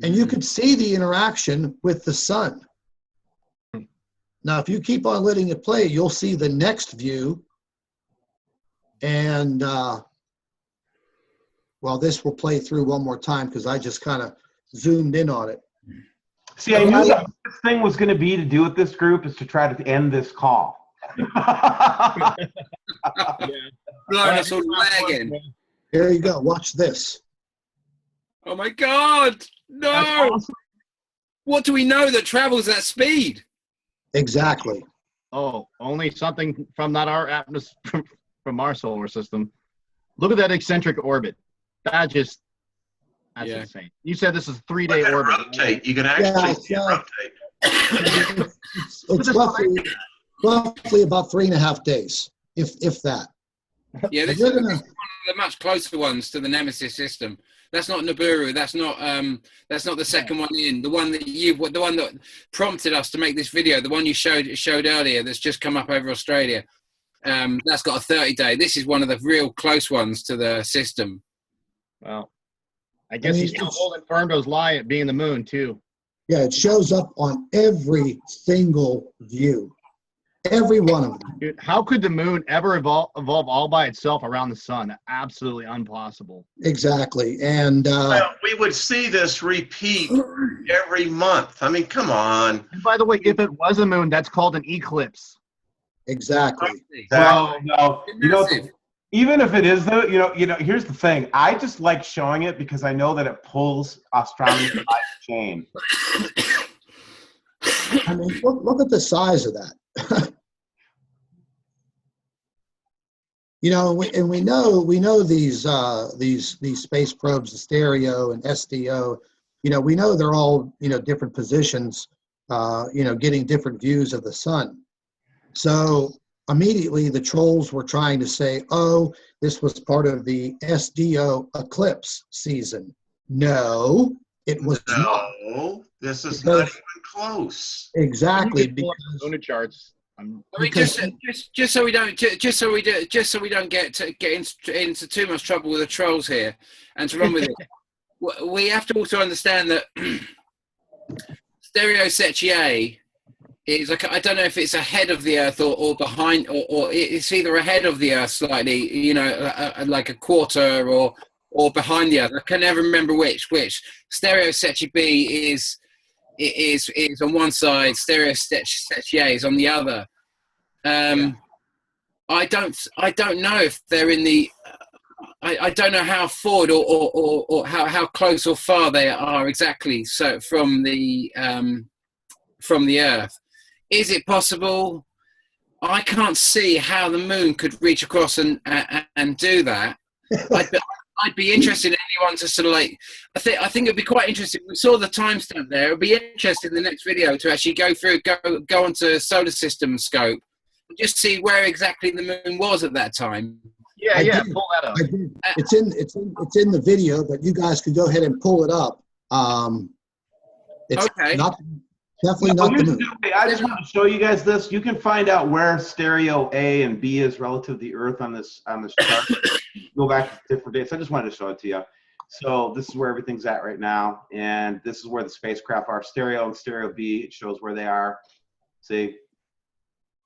And you could see the interaction with the sun. Now, if you keep on letting it play, you'll see the next view. And, well, this will play through one more time because I just kind of zoomed in on it. See, I knew the best thing was going to be to do with this group is to try to end this call. Blowing us all wagon. Here you go. Watch this. Oh my God! No! That's awesome. What do we know that travels that speed? Exactly. Oh, only something from not our atmosphere, from our solar system. Look at that eccentric orbit. That's Yeah. insane. You said this is a 3-day Look at it orbit. rotate. You can actually see it Yeah. rotate. It's roughly about 3.5 days, if that. Yeah, this is one of the much closer ones to the Nemesis system. That's not Nibiru. That's not the second one in. The one that prompted us to make this video. The one you showed earlier. That's just come up over Australia. That's got a 30-day. This is one of the real close ones to the system. Well, I guess he's still holding firm to his lie at being the moon too. Yeah, it shows up on every single view. Every one of them. Dude, how could the moon ever evolve all by itself around the sun? Absolutely impossible. Exactly. And well, we would see this repeat every month. I mean, come on. And by the way, if it was a moon, that's called an eclipse. exactly. Well, no, even if it is though, here's the thing. I just like showing it because I know that it pulls astronomy by the chain. I mean, look at the size of that. We know these space probes, the stereo and SDO. We know they're all different positions. Getting different views of the sun. So immediately the trolls were trying to say, "Oh, this was part of the SDO eclipse season." No, it was not. No, this is not even close. Exactly. Lunar charts. I mean, just so we don't get into too much trouble with the trolls here, and to run with it, we have to also understand that Stereo Secchi is like, I don't know if it's ahead of the Earth or behind, or it's either ahead of the Earth slightly, like a quarter, or behind the Earth. I can never remember which. Stereo Secchi B is on one side, Stereo Secchi A is on the other. I don't know if they're in the. I don't know how forward or how close or far they are exactly. So from the Earth, is it possible? I can't see how the moon could reach across and do that. I'd be interested in anyone to sort of like. I think it'd be quite interesting. We saw the timestamp there. It'd be interesting in the next video to actually go onto solar system scope and just see where exactly the moon was at that time. Yeah, pull that up. I did. It's in the video, but you guys could go ahead and pull it up. It's okay. Definitely not the moon. I just want to show you guys this. You can find out where stereo A and B is relative to the Earth on this chart. Go back to different dates. I just wanted to show it to you. So this is where everything's at right now, and this is where the spacecraft are. Stereo and stereo B. It shows where they are. See,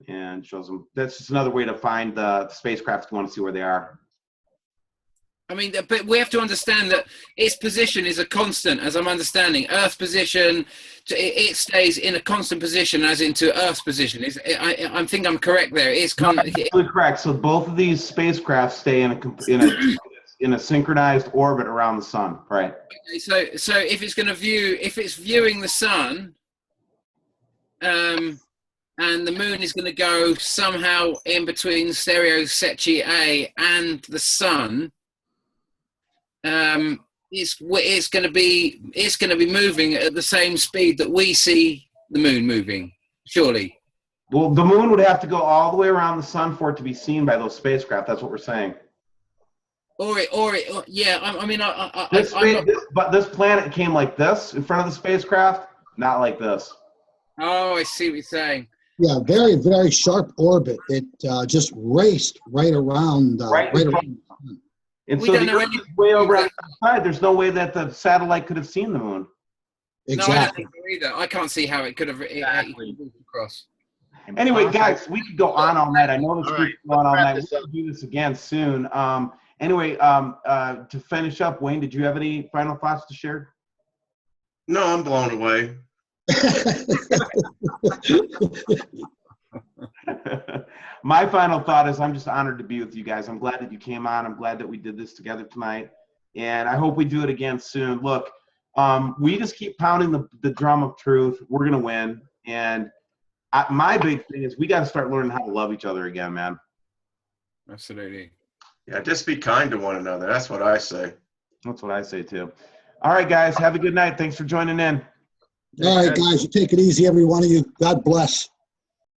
and shows them. That's just another way to find the spacecraft if you want to see where they are. I mean, but we have to understand that its position is a constant, as I'm understanding. Earth's position, it stays in a constant position, as into Earth's position. I think I'm correct there. It's absolutely correct. So both of these spacecraft stay in a synchronized orbit around the sun, right? Okay, so if it's viewing the sun, and the moon is going to go somehow in between Stereo Secchi A and the sun. It's going to be moving at the same speed that we see the moon moving, surely. Well, the moon would have to go all the way around the sun for it to be seen by those spacecraft. That's what we're saying. But this planet came like this in front of the spacecraft, not like this. Oh, I see what you're saying. Yeah, very, very sharp orbit. It just raced right around. Right around. And so the Earth is way over on the side. There's no way that the satellite could have seen the moon. Exactly. No, I don't think so either. I can't see how it could have moved across. Anyway, guys, we could go on all night. I know this week's going all night. We'll do this again soon. To finish up, Wayne, did you have any final thoughts to share? No, I'm blown away. My final thought is I'm just honored to be with you guys. I'm glad that you came on. I'm glad that we did this together tonight. And I hope we do it again soon. Look, we just keep pounding the drum of truth. We're going to win. And my big thing is we got to start learning how to love each other again, man. Absolutely. Yeah, just be kind to one another. That's what I say. That's what I say, too. All right, guys. Have a good night. Thanks for joining in. All right, guys. You take it easy, every one of you. God bless.